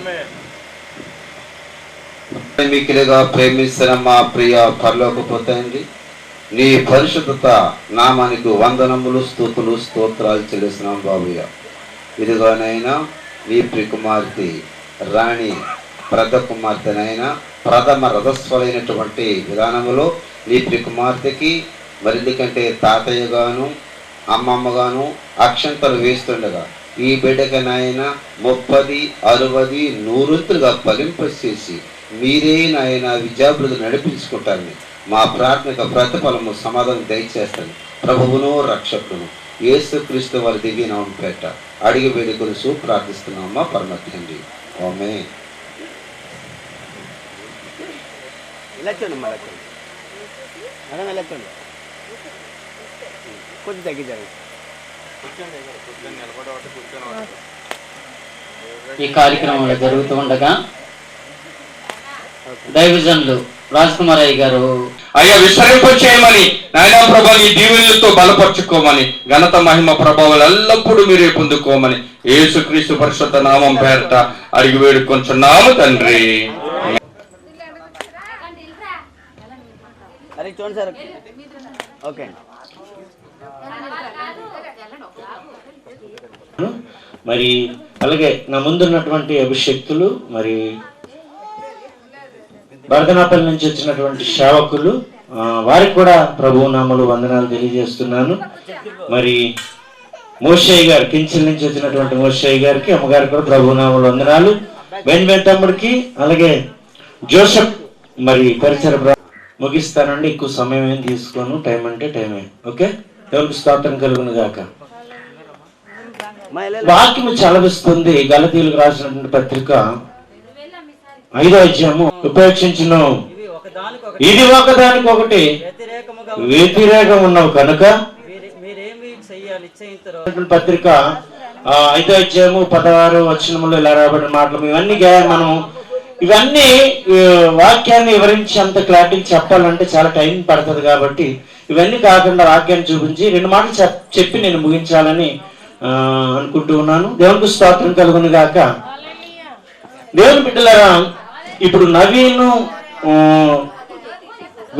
మిక్కిలిగా ప్రేమిస్తున్న మా ప్రియ పరలోకపు తండ్రి, నీ పరిశుద్ధత నామానికి వందనములు, స్తుతులు, స్తోత్రాలు చెల్లిస్తున్నాం బాబయ్య. ఇదిగోనైనా నీ ప్రియకుమార్తె రాణి ప్రథ కుమార్తెనైనా ప్రథమ రథస్వలైనటువంటి విధానములో నీ ప్రియకుమార్తెకి మరిందుకంటే తాతయ్య గాను అమ్మమ్మగాను అక్షంతలు వేస్తుండగా ఈ బిడ్డకనైనా 30, 60, 100 ఫలింపచేసి మీరే నాయన విద్యాభివృద్ధి నడిపించుకుంటారని మా ప్రార్థనకు ప్రతిఫలము సమాధానం దయచేస్తాను. ప్రభువును రక్షకును యేసుక్రీస్తు వారి దివ్య నామం పేట అడిగి వేడుకొని ప్రార్థిస్తున్నామా పరమ తండ్రి. ఆమేన్. ఈ కార్యక్రమంలో జరుగుతూ ఉండగా దైవజనులు రాజ్కుమారయ్య గారు అయ్యా విస్తరింప చేయమని నాయనా ప్రభా నీ దీవెనలతో బలపరుచుకోమని ఘనత మహిమ ప్రభావాలు ఎల్లప్పుడూ మీరే పొందుకోమని యేసుక్రీస్తు పరిశుద్ధ నామం పేరట అడిగి వేడుకొంచున్నాము తండ్రి. మరి అలాగే నా ముందున్నటువంటి అభిషక్తులు, మరి బర్దనాపల్లి నుంచి వచ్చినటువంటి సేవకులు, వారికి కూడా ప్రభువు నామములో వందనాలు తెలియజేస్తున్నాను. మరి మోషయ్య గారు కించిల్ నుంచి వచ్చినటువంటి మోషయ్య గారికి, అమ్మగారికి కూడా ప్రభువు నామములో వందనాలు. బెన్ తమ్ముడికి, అలాగే జోసెఫ్ మరి పరిచయ ముగిస్తానండి. ఎక్కువ సమయం ఏం తీసుకోను, టైం అంటే టైమే. ఓకే, దేవునికి స్తోత్రం కలుగును గాక. వాక్యము చలవిస్తుంది. గలతీయులకు రాసినటువంటి పత్రిక 5వ అధ్యాయము ఉపేక్షించును, ఇది ఒకదానికొకటి వ్యతిరేకం ఉన్నవి కనుక పత్రిక 5వ అధ్యాయము 16వ వచనములో ఇలా రాబడిన మాటలు ఇవన్నీ వాక్యాన్ని వివరించి అంత క్లారిటీ చెప్పాలంటే చాలా టైం పడుతుంది. కాబట్టి ఇవన్నీ కాకుండా వాక్యాన్ని చూపించి 2 మాటలు చెప్పి నేను ముగించాలని అనుకుంటూ ఉన్నాను. దేవునికి స్తోత్రం కలుగును గాక. దేవుని బిడ్డలారా, ఇప్పుడు నవీను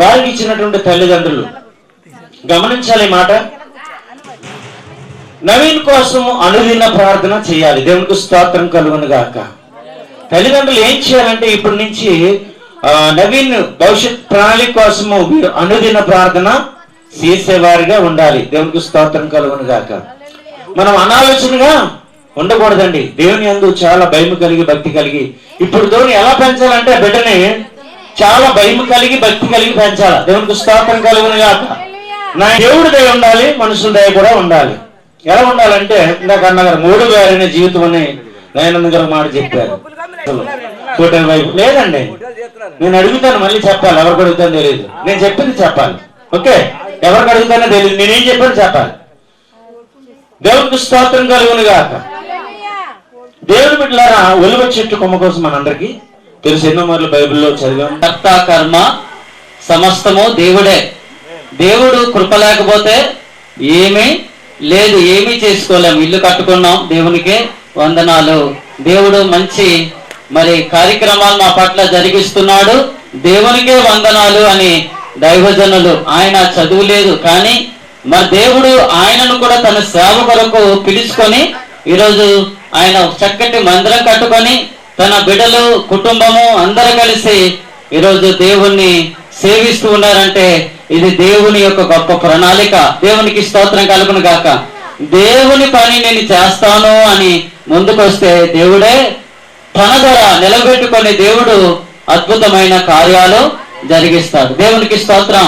వారికి ఇచ్చినటువంటి తల్లిదండ్రులు గమనించాలి మాట. నవీన్ కోసం అనుదిన ప్రార్థన చేయాలి. దేవునికి స్తోత్రం కలుగును గాక. తల్లిదండ్రులు ఏం చేయాలంటే ఇప్పటి నుంచి నవీన్ భవిష్యత్ ప్రణాళిక కోసము అనుదిన ప్రార్థన చేసేవారిగా ఉండాలి. దేవునికి స్తోత్రం కలుగును గాక. మనం అనాలోచనగా ఉండకూడదండి. దేవుని యందు చాలా భయం కలిగి భక్తి కలిగి, ఇప్పుడు దేవుని ఎలా పెంచాలంటే బిడ్డని చాలా భయం కలిగి భక్తి కలిగి పెంచాలి. దేవునికి స్తోత్రం కలుగును గాక. నా దేవుడి దయ ఉండాలి, మనుషుల దయ కూడా ఉండాలి. ఎలా ఉండాలంటే ఇందాక అన్నగారు 3 వేరైన జీవితం అని దయానంద గారు మాట చెప్పారు. హోటల్ వైపు లేదండి, నేను అడుగుతాను, మళ్ళీ చెప్పాలి. ఎవరికి అడుగుతానో తెలియదు, నేను చెప్పింది చెప్పాలి. ఓకే, ఎవరికి అడుగుతానో తెలియదు, నేనేం చెప్పాను చెప్పాలి. దేవునికి స్తోత్రం కలుగును గాక. దేవుని బిడ్డలారా, ఒలివ చెట్టు కొమ్మ కోసం మనందరికీ తెలుసు, ఎన్నో మార్లు బైబిల్లో చదివాం. కర్త కర్మ సమస్తము దేవుడే. దేవుడు కృప లేకపోతే ఏమీ లేదు, ఏమీ చేసుకోలేము. ఇల్లు కట్టుకున్నాం, దేవునికే వందనాలు. దేవుడు మంచి మరి కార్యక్రమాలు మా పట్ల జరిగిస్తున్నాడు, దేవునికే వందనాలు అని దైవజనులు. ఆయన చదువు లేదు కానీ మరి దేవుడు ఆయనను కూడా తన సేవ కొరకు పిలుచుకొని ఈరోజు ఆయన చక్కటి మందిరం కట్టుకొని తన బిడ్డలు కుటుంబము అందరూ కలిసి ఈరోజు దేవుణ్ణి సేవిస్తూ ఉన్నారంటే ఇది దేవుని యొక్క గొప్ప ప్రణాళిక. దేవునికి స్తోత్రం కలుగును గాక. దేవుని పని నేను చేస్తాను అని ముందుకొస్తే దేవుడే తన ధర నిలబెట్టుకొని దేవుడు అద్భుతమైన కార్యాలు జరిగిస్తాడు. దేవునికి స్తోత్రం.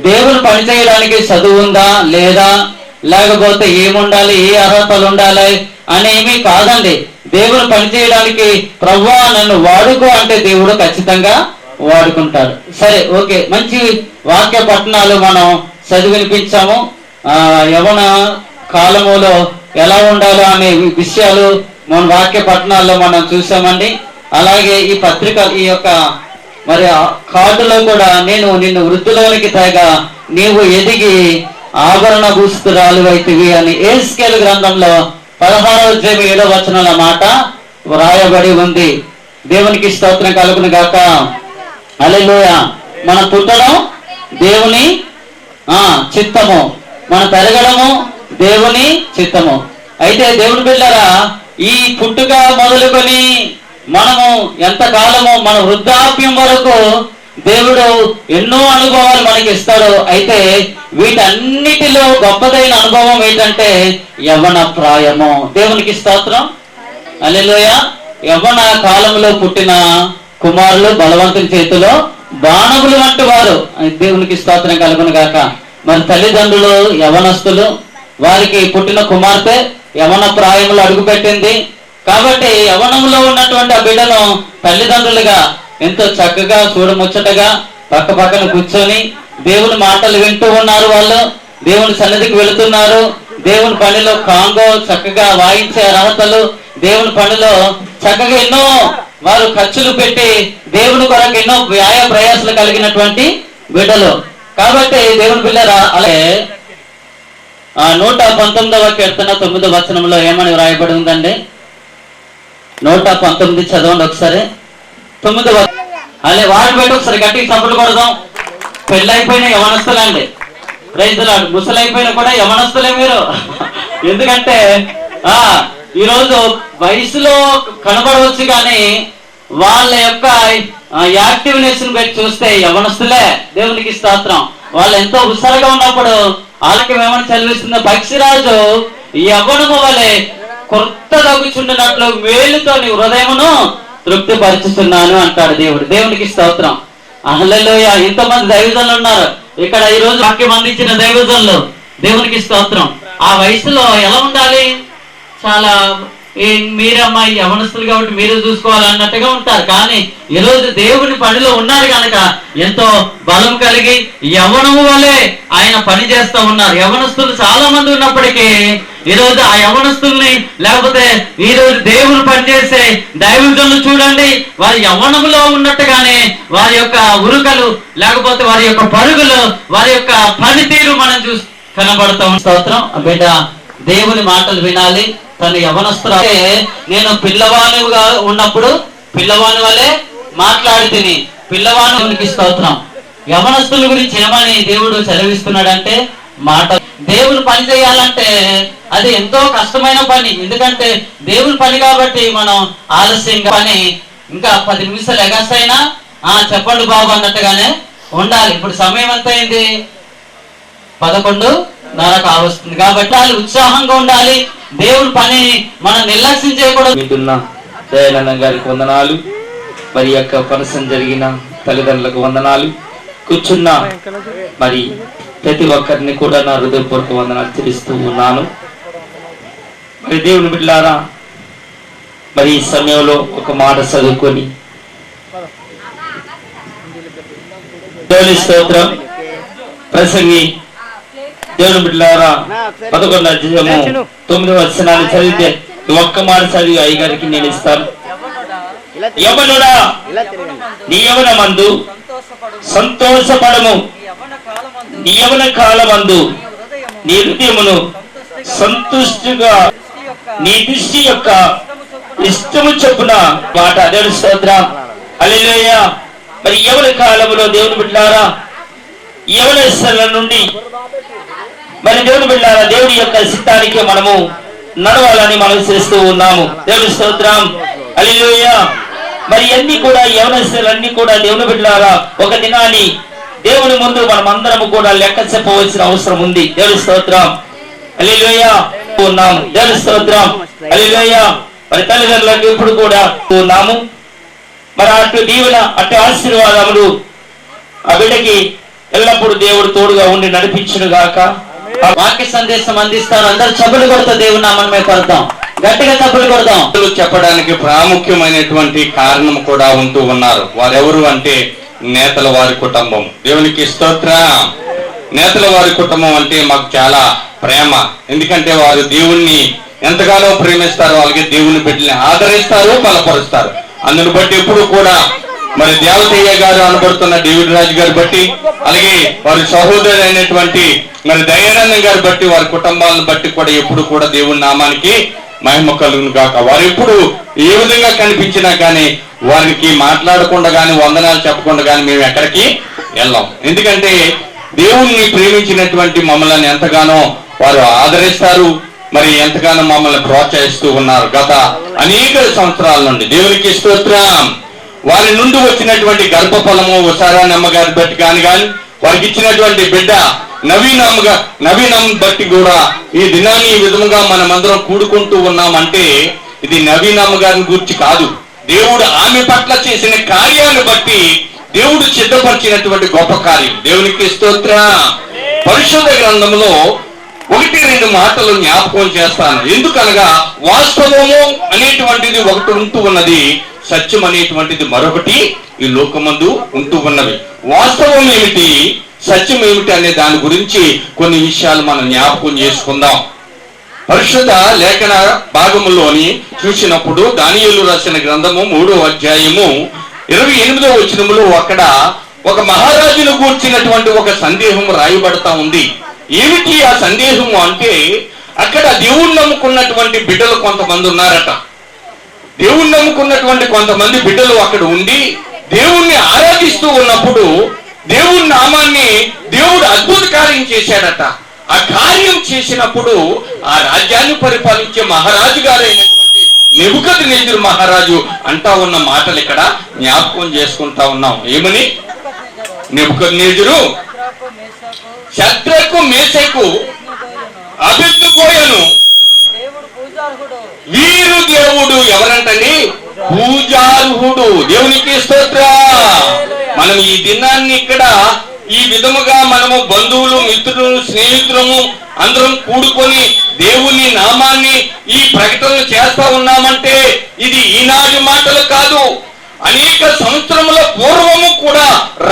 దేవుని పని చేయడానికి చదువు ఉందా లేదా, లేకపోతే ఏముండాలి, ఏ అర్హతలు ఉండాలి అనేమి కాదండి. దేవుని పని చేయడానికి ప్రభువా నన్ను వాడుకో అంటే దేవుడు ఖచ్చితంగా వాడుకుంటాడు. సరే, ఓకే, మంచి వాక్య పట్టణాలు మనం చదివినిపించాము. యవన కాలములో ఎలా ఉండాలో అనే విషయాలు మన వాక్య పట్టణాల్లో మనం చూసామండి. అలాగే ఈ పత్రిక ఈ యొక్క మరి కార్డులో కూడా నేను నిన్ను వృద్ధులోనికి తేగా నీవు ఎదిగి ఆభరణ భూస్తురాలు అయితివి అని ఎహెజ్కేలు గ్రంథంలో 16వ అధ్యాయం 7వ వచనాల మాట వ్రాయబడి ఉంది. దేవునికి స్తోత్రం కలుగును గాక. హల్లెలూయా. మనం పుట్టడం దేవుని చిత్తము, మనం పెరగడము దేవుని చిత్తము. అయితే దేవుని బిడ్డలారా, ఈ పుట్టుక మొదలుకొని మనము ఎంతకాలము మన వృద్ధాప్యం వరకు దేవుడు ఎన్నో అనుభవాలు మనకి ఇస్తాడు. అయితే వీటన్నిటిలో గొప్పదైన అనుభవం ఏంటంటే యవ్వన ప్రాయము. దేవునికి స్తోత్రం. హల్లెలూయా. యవ్వన కాలంలో పుట్టిన కుమారులు బలవంతుని చేతిలో బాణములు వంటి వారు. దేవునికి స్తోత్రం కలుగును గాక. మరి తల్లిదండ్రులు యవనస్తులు, వారికి పుట్టిన కుమార్తె యవన ప్రాయములు అడుగుపెట్టింది కాబట్టి యవనంలో ఉన్నటువంటి ఆ బిడ్డను తల్లిదండ్రులుగా ఎంతో చక్కగా చూడముచ్చటగా పక్క పక్కన కూర్చొని దేవుని మాటలు వింటూ ఉన్నారు. వాళ్ళు దేవుని సన్నిధికి వెళుతున్నారు. దేవుని పనిలో కాంగో చక్కగా వాయించే అర్హతలు, దేవుని పనిలో చక్కగా ఎన్నో వారు ఖర్చులు పెట్టి దేవుని కొరకు ఎన్నో వ్యాయ ప్రయాసాలు కలిగినటువంటి బిడ్డలు. కాబట్టి దేవుని బిడ్డరా, అలాగే 119వ కీర్తన 9వ వచనంలో ఏమని వ్రాయబడి ఉందండి? 119 చదవండి ఒకసారి. 9వ అలే వాడు పెట్టి ఒకసారి గట్టికి చప్పులు కొడదాం. పెళ్ళైపోయిన యవనస్తులండి, రైతులాడు ముసలైపోయినా కూడా యవనస్తులే మీరు. ఎందుకంటే ఈరోజు వయసులో కనబడవచ్చు కానీ వాళ్ళ యొక్క యాక్టివ్నెస్ ని బట్టి చూస్తే యవనస్తులే. దేవునికి స్తోత్రం. వాళ్ళు ఎంతో ఉత్సాహంగా ఉన్నప్పుడు వాళ్ళకి ఏమని చదివిస్తుందో, పక్షిరాజు యవ్వనము వలె కొత్త తగ్గుచుండినట్లు మేలుతో నీ హృదయమును తృప్తిపరుచుతున్నాను అంటాడు దేవుడు. దేవునికి స్తోత్రం. హల్లెలూయా. ఇంతమంది దైవజనులు ఉన్నారు ఇక్కడ ఈ రోజు వాక్యం అందించిన దైవజనులు. దేవునికి స్తోత్రం. ఆ వయసులో ఎలా ఉండాలి? చాలా మీరే అమ్మాయి యవనస్తులు కాబట్టి మీరే చూసుకోవాలన్నట్టుగా ఉంటారు. కానీ ఈరోజు దేవుని పనిలో ఉన్నారు కనుక ఎంతో బలం కలిగి యవనము వలె ఆయన పని చేస్తూ ఉన్నారు. యవనస్తులు చాలా మంది ఉన్నప్పటికీ ఈరోజు ఆ యవనస్తుల్ని, లేకపోతే ఈరోజు దేవుని పనిచేసే దైవజనులు చూడండి, వారి యవ్వనములో ఉన్నట్టుగానే వారి యొక్క ఉరుకలు, లేకపోతే వారి యొక్క పరుగులు, వారి యొక్క పనితీరు మనం కనబడతాం. స్తోత్రం. బిడ్డ దేవుని మాటలు వినాలి. తను యవనస్తులు. నేను పిల్లవానిగా ఉన్నప్పుడు పిల్లవాని వలె మాట్లాడి తిని పిల్లవానికి స్తోత్రం. యవనస్తుల గురించి ఏమని దేవుడు చదివిస్తున్నాడంటే మాట. దేవుని పని చేయాలంటే అది ఎంతో కష్టమైన పని. ఎందుకంటే దేవుని పని కాబట్టి మనం ఆలస్యంగా పని ఇంకా 10 నిమిషాలు ఎగస్తైనా చెప్పండి బాబు అన్నట్టుగానే ఉండాలి. ఇప్పుడు సమయం ఎంత అయింది? 11:30 కావస్తుంది. కాబట్టి వాళ్ళు ఉత్సాహంగా ఉండాలి. దేవుని పని మనం నిర్లక్ష్యం చేయకూడదు. వింటున్న దయానంద గారికి వందనాలు. మరి యొక్క ఫంక్షన్ జరిగిన తల్లిదండ్రులకు వందనాలు. కూర్చున్న మరి ప్రతి ఒక్కరిని కూడా నా హృదయపూర్వక వందనాలు తెలుస్తూ ఉన్నాను. మరి దేవుని బిడ్డలారా, మరి ఈ సమయంలో ఒక మాట చదువుకొని దేవుని స్తోత్రం. ప్రసంగి దేవుని బిడ్డలారా 11వ అధ్యాయము 9వ వచనాన్ని చదివితే ఒక్క మాట చదివి అయ్యగారికి నేను ఇస్తాను. యవనుడా, నీ యవనమందు సంతోషపడము, నీ యవన కాలమందు నీ హృదయమును సంతుష్టిగా నీ దృష్టి యొక్క ఇష్టము చొప్పున మాట. దేవుని స్తోత్రం. హల్లెలూయా. మరి యవన కాలములో దేవుని బిడ్డలారా, యవనస్తుల నుండి మరి దేవుని బిడ్డలారా దేవుని యొక్క చిత్తానికి మనము నడవాలని మనం చేస్తూ ఉన్నాము. దేవుని స్తోత్రం. హల్లెలూయా. మరి అన్ని కూడా యవనస్తులన్నీ కూడా దేవుని బిడ్డలారా ఒక దినాన్ని దేవుని ముందు మనం అందరము కూడా లెక్క చెప్పవలసిన అవసరం ఉంది. దేవుని స్తోత్రం. హల్లెలూయా. ఉన్నాము. దేవుని స్తోత్రం. హల్లెలూయా. మరి తల్లిదండ్రులకు ఇప్పుడు కూడా ఉన్నాము. మరి అటు దీవెన, అటు ఆశీర్వాదములు ఆ బిడ్డకి ఎల్లప్పుడూ దేవుడు తోడుగా ఉండి నడిపించును గాక. వాక్య సందేశం అందిస్తారు. అందరు చప్పులు కొడతా దేవుని నామమే పడతాం. గట్టిగా చప్పులు కొడతాం. చెప్పడానికి ప్రాముఖ్యమైనటువంటి కారణం కూడా ఉంటూ ఉన్నారు. వారెవరు అంటే నేతల వారి కుటుంబం. దేవునికి స్తోత్రం. నేతల వారి కుటుంబం అంటే మాకు చాలా ప్రేమ. ఎందుకంటే వారు దేవుణ్ణి ఎంతగానో ప్రేమిస్తారు. వాళ్ళకి దేవుని బిడ్డల్ని ఆదరిస్తారు, బలపరుస్తారు. అందుని బట్టి ఎప్పుడు కూడా మరి దేవతయ్య గారు అనబడుతున్న డేవిడ్ రాజు గారు బట్టి, అలాగే వారి సహోదరు అయినటువంటి మరి దయానందం గారు బట్టి, వారి కుటుంబాలను బట్టి కూడా ఎప్పుడు కూడా దేవుని నామానికి మహిమ కలుగును గాక. వారు ఎప్పుడు ఏ విధంగా కనిపించినా కానీ వారికి మాట్లాడకుండా కానీ వందనాలు చెప్పకుండా కానీ మేము ఎక్కడికి వెళ్ళాం. ఎందుకంటే దేవుణ్ణి ప్రేమించినటువంటి మమ్మల్ని ఎంతగానో వారు ఆదరిస్తారు, మరి ఎంతగానో మమ్మల్ని ప్రోత్సహిస్తూ ఉన్నారు గత అనేక సంవత్సరాల నుండి. దేవునికి స్తోత్రం. వారి నుండి వచ్చినటువంటి గర్భఫలము ఉషారాణమ్మ గారి బట్టి కానీ వారికి ఇచ్చినటువంటి బిడ్డ నవీనమ్మ బట్టి కూడా ఈ దినాన్ని ఈ విధముగా మనమందరం కూడుకుంటూ ఉన్నామంటే ఇది నవీనమ్మ గారిని గురించి కాదు, దేవుడు ఆమె పట్ల చేసిన కార్యాన్ని బట్టి దేవుడు సిద్ధపరిచినటువంటి గొప్ప కార్యం. దేవునికి స్తోత్రం. పరిశుద్ధ గ్రంథంలో 1-2 మాటలు జ్ఞాపకం చేస్తాను. ఎందుకనగా వాస్తవము అనేటువంటిది ఒకటి ఉంటూ ఉన్నది, సత్యం అనేటువంటిది మరొకటి ఈ లోకమందు ఉంటూ ఉన్నవి. వాస్తవం ఏమిటి, సత్యం ఏమిటి అనే దాని గురించి కొన్ని విషయాలు మనం జ్ఞాపకం చేసుకుందాం. పరిశుద్ధ లేఖన భాగములోని చూసినప్పుడు దానియేలు రాసిన గ్రంథము 3వ అధ్యాయము 28వ వచనములో అక్కడ ఒక మహారాజును కూర్చున్నటువంటి ఒక సందేహం రాయబడతా ఉంది. ఏమిటి ఆ సందేహము అంటే, అక్కడ దేవుణ్ణి నమ్ముకున్నటువంటి బిడ్డలు కొంతమంది ఉన్నారట. దేవుణ్ణి నమ్ముకున్నటువంటి కొంతమంది బిడ్డలు అక్కడ ఉండి దేవుణ్ణి ఆరాధిస్తూ ఉన్నప్పుడు దేవుని నామాన్ని దేవుడు అద్భుత కార్యం చేశాడట. ఆ కార్యం చేసినప్పుడు ఆ రాజ్యాన్ని పరిపాలించే మహారాజు గారైనటువంటి నెబుకద్నెజరు మహారాజు అంటా ఉన్న మాటలు ఇక్కడ జ్ఞాపకం చేసుకుంటా ఉన్నాం. ఏమని? నెబుకద్నెజరు శద్రకు మేషకు అబేద్నెగోను వీరు దేవుడు ఎవరంటండి? పూజార్హుడు. దేవునికి స్తోత్రం. మనం ఈ దినాన్ని ఇక్కడ ఈ విధముగా మనము బంధువులు, మిత్రులు, స్నేహితులము అందరం కూడుకొని దేవుని నామాన్ని ఈ ప్రకటనలు చేస్తా ఉన్నామంటే ఇది ఈనాటి మాటలు కాదు. అనేక సంవత్సరముల పూర్వము కూడా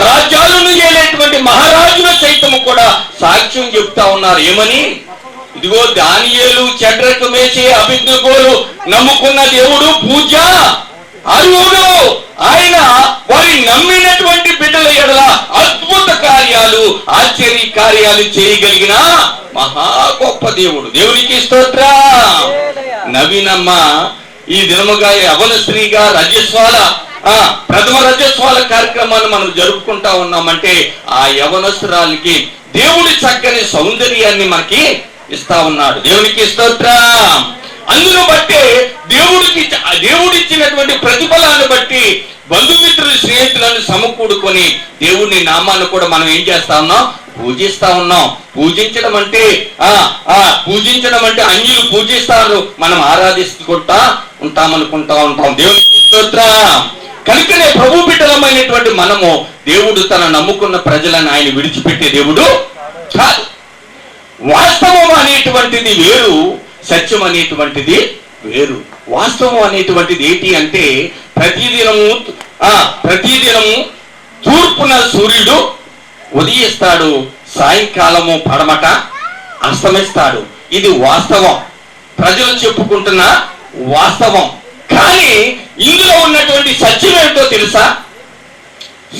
రాజ్యాలను ఏలేటువంటి మహారాజుల సైతము కూడా సాక్ష్యం చెప్తా ఉన్నారు. ఏమని? ఇదిగో దానియేలు, షద్రకు, మేషకు, అబేద్నెగోలు నమ్ముకున్న దేవుడు పూజ అర్హుడు. ఆయన వారి నమ్మినటువంటి బిడ్డల ఎడల అద్భుత కార్యాలు, ఆశ్చర్య కార్యాలు చేయగలిగిన మహా గొప్ప దేవుడు. దేవునికి స్తోత్రం. నవీనమ్మ ఈ దినముగా యవన స్త్రీగా రజస్వాల ప్రథమ రజస్వాల కార్యక్రమాన్ని మనం జరుపుకుంటా ఉన్నామంటే ఆ యవనస్తురాలకి దేవుడి చక్కని సౌందర్యాన్ని మనకి ఇస్తా ఉన్నాడు. దేవునికి స్తోత్రం. అందును బట్టి దేవుడిచ్చినటువంటి ప్రతిఫలాన్ని బట్టి బంధుమిత్రులు, స్నేహితులను సమకూడుకొని దేవుని నామాన్ని కూడా మనం ఏం చేస్తా ఉన్నాం? పూజిస్తా ఉన్నాం. పూజించడం అంటే అన్యులు పూజిస్తారు, మనం ఆరాధిస్తుంటా ఉంటామనుకుంటా ఉంటాం. దేవునికి స్తోత్రం. కనుకనే ప్రభు బిడ్డలమైనటువంటి మనము దేవుడు తన నమ్ముకున్న ప్రజలను ఆయన విడిచిపెట్టే దేవుడు కాదు. వాస్తవం అనేటువంటిది వేరు, సత్యం అనేటువంటిది వేరు. వాస్తవం అనేటువంటిది ఏంటి అంటే ప్రతిదినము తూర్పున సూర్యుడు ఉదయిస్తాడు, సాయంకాలము పడమట అస్తమిస్తాడు. ఇది వాస్తవం, ప్రజలు చెప్పుకుంటున్న వాస్తవం. కానీ ఇందులో ఉన్నటువంటి సత్యం ఏంటో తెలుసా?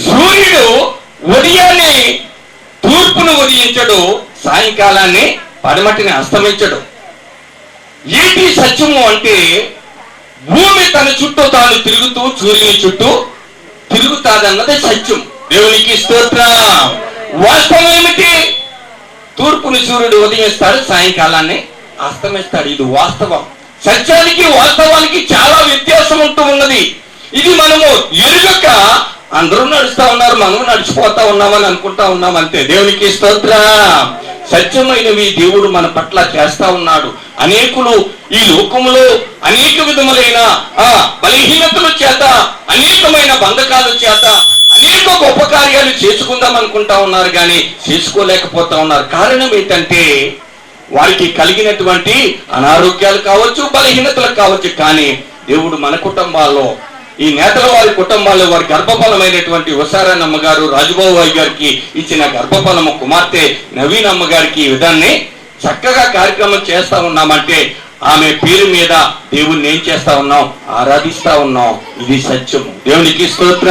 సూర్యుడు ఉదయాన్నే తూర్పును ఉదయించడు, సాయంకాలాన్ని పడమటిని అస్తమించడు. ఏంటి సత్యము అంటే, భూమి తన చుట్టూ తాను తిరుగుతూ సూర్యుని చుట్టూ తిరుగుతాదన్నది సత్యం. దేవునికి స్తోత్రం. వాస్తవం ఏమిటి? తూర్పుని సూర్యుడు ఉదయిస్తాడు, సాయంకాలాన్ని అస్తమిస్తాడు. ఇది వాస్తవం. సత్యానికి వాస్తవానికి చాలా వ్యత్యాసం ఉంటూ ఉన్నది. ఇది మనము ఎరుగక అందరూ నడుస్తా ఉన్నారు, మనం నడిచిపోతా ఉన్నామని అనుకుంటా ఉన్నాం అంతే. దేవునికి స్తోత్రం. సత్యమైనవి దేవుడు మన పట్ల చేస్తా ఉన్నాడు. అనేకులు ఈ లోకములో అనేక విధములైన బలహీనతల చేత, అనేకమైన బంధకాల చేత అనేక గొప్ప కార్యాలు చేసుకుందాం అనుకుంటా ఉన్నారు, కానీ చేసుకోలేకపోతా ఉన్నారు. కారణం ఏంటంటే వారికి కలిగినటువంటి అనారోగ్యాలు కావచ్చు, బలహీనతలు కావచ్చు. కానీ దేవుడు మన కుటుంబాల్లో, ఈ నేతల వారి కుటుంబాల్లో వారి గర్భఫలమైనటువంటి ఉషారాణమ్మ గారు, రాజుబాబు గారికి ఇచ్చిన గర్భఫలము కుమార్తె నవీనమ్మ గారికి ఈ విధాన్ని చక్కగా కార్యక్రమం చేస్తా ఉన్నామంటే ఆమె పేరు మీద దేవుణ్ణి ఏం చేస్తా ఉన్నాం? ఆరాధిస్తా ఉన్నాం. ఇది సత్యము. దేవునికి స్తోత్ర.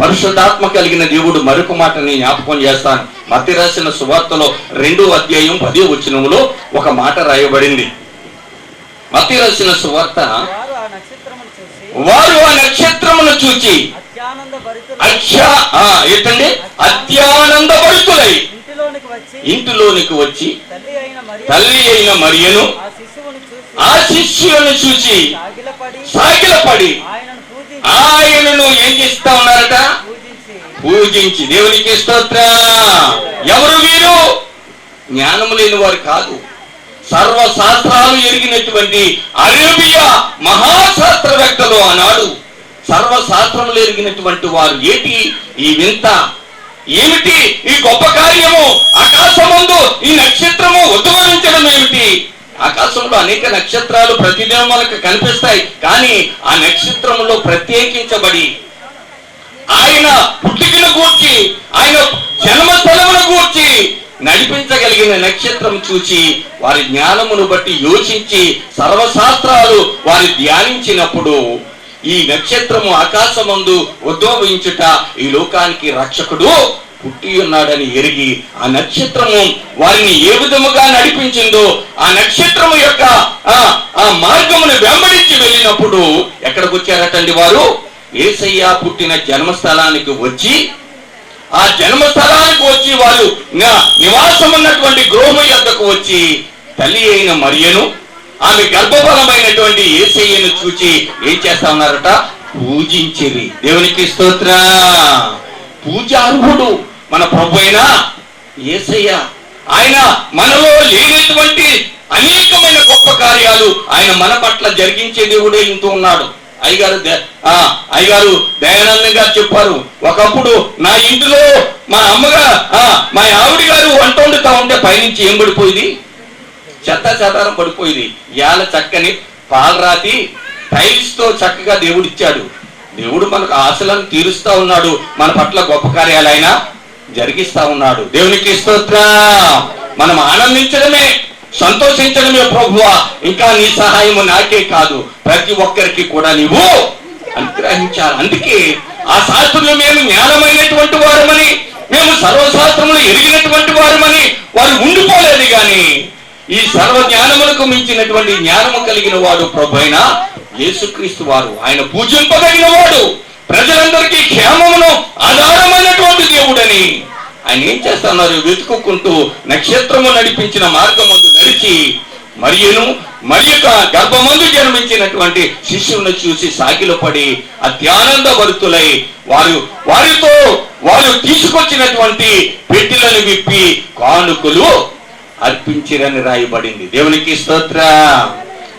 పరిశుద్ధాత్మ కలిగిన దేవుడు మరొక మాటని జ్ఞాపకం చేస్తాను. మత్తయి రాసిన సువార్తలో 2వ అధ్యాయం 10వ వచనములో ఒక మాట రాయబడింది. మత్తయి రాసిన సువార్త, వారు ఆ నక్షత్రమును చూచి అత్యానందభరితులై ఇంటిలోనికి వచ్చి తల్లి అయిన మరియను ఆ శిష్యులను చూచి సాగిలపడి ఆయనను ఏం చేస్తా ఉన్నారట? పూజించి. దేవునికి స్తోత్ర. ఎవరు వీరు? జ్ఞానము లేని వారు కాదు, సర్వశాస్త్రాలు ఎరిగినటువంటి అరేబియా మహాశాస్త్రవేత్తలు ఆనాడు సర్వశాస్త్రములు ఎరిగినటువంటి వారు. ఏటి ఈ వింత? ఏమిటి ఈ గొప్ప కార్యము? ఆకాశమందు ఈ నక్షత్రము ఉద్భవించడం ఏమిటి? ఆకాశంలో అనేక నక్షత్రాలు ప్రతిదినం మనకు కనిపిస్తాయి, కానీ ఆ నక్షత్రములో ప్రత్యేకించబడి ఆయన పుట్టికను గూర్చి, ఆయన జన్మస్థలమును గూర్చి నడిపించగలిగిన నక్షత్రం చూచి వారి జ్ఞానమును బట్టి యోచించి సర్వశాస్త్రాలు వారి ధ్యానించినప్పుడు ఈ నక్షత్రము ఆకాశమందు ఉద్భవించుట ఈ లోకానికి రక్షకుడు పుట్టి ఉన్నాడని ఎరిగి ఆ నక్షత్రము వారిని ఏ విధముగా నడిపించిందో ఆ నక్షత్రము యొక్క ఆ మార్గమును వెంబడించి వెళ్ళినప్పుడు ఎక్కడికి వచ్చారటండి? వారు యేసయ్య పుట్టిన జన్మస్థలానికి వచ్చి, ఆ జన్మస్థలానికి వచ్చి వారు నివాసం ఉన్నటువంటి గృహము యొద్దకు వచ్చి తల్లి అయిన మరియను, ఆమె గర్భఫలమైనటువంటి యేసయ్యను చూచి ఏం చేస్తా ఉన్నారట? పూజించిరి. దేవునికి స్తోత్ర. పూజార్హుడు మన ప్రభు అయిన యేసయ్య. ఆయన మనలో లేనటువంటి అనేకమైన గొప్ప కార్యాలు ఆయన మన పట్ల జరిగించే దేవుడే ఇంటూ ఉన్నాడు. అయ్యగారు దయానంద గారు చెప్పారు, ఒకప్పుడు నా ఇంటిలో మా మా ఆవిడ గారు వంట వండుతా ఉంటే పైనుంచి ఏం పడిపోయింది? చెత్త చెదారం పడిపోయింది. ఇవాళ చక్కని పాలరాతి టైల్స్ తో చక్కగా దేవుడు ఇచ్చాడు. దేవుడు మనకు ఆశలను తీరుస్తా ఉన్నాడు. మన పట్ల గొప్ప కార్యాలు ఆయన జరిగిస్తా ఉన్నాడు. దేవునికి స్తోత్రం. మనం ఆనందించడమే, సంతోషించడమే. ప్రభువా, ఇంకా నీ సహాయము నాకే కాదు, ప్రతి ఒక్కరికి కూడా నీవు అనుగ్రహించాలి. అందుకే ఆ శాస్త్రంలో మేము జ్ఞానమైనటువంటి వారమని, మేము సర్వశాస్త్రములు ఎరిగినటువంటి వారమని వారు ఉండిపోలేదు. గాని ఈ సర్వ జ్ఞానములకు మించినటువంటి జ్ఞానము కలిగిన వాడు ప్రభు అయిన యేసుక్రీస్తు వారు. ఆయన పూజింపదగిన వాడు, ప్రజలందరికీ క్షేమమును ఆధారమైనటువంటి దేవుడని ఆయన ఏం చేస్తున్నారు? వెతుక్కుంటూ నక్షత్రము నడిపించిన మార్గమందు నడిచి మరియను, మరి యొక్క గర్భమందు జన్మించినటువంటి శిష్యులను చూసి సాగిలపడి అత్యానందభరితులై వారితో వారు తీసుకొచ్చినటువంటి పెట్టెలను విప్పి కానుకలు అర్పించిరని రాయబడింది. దేవునికి స్తోత్ర.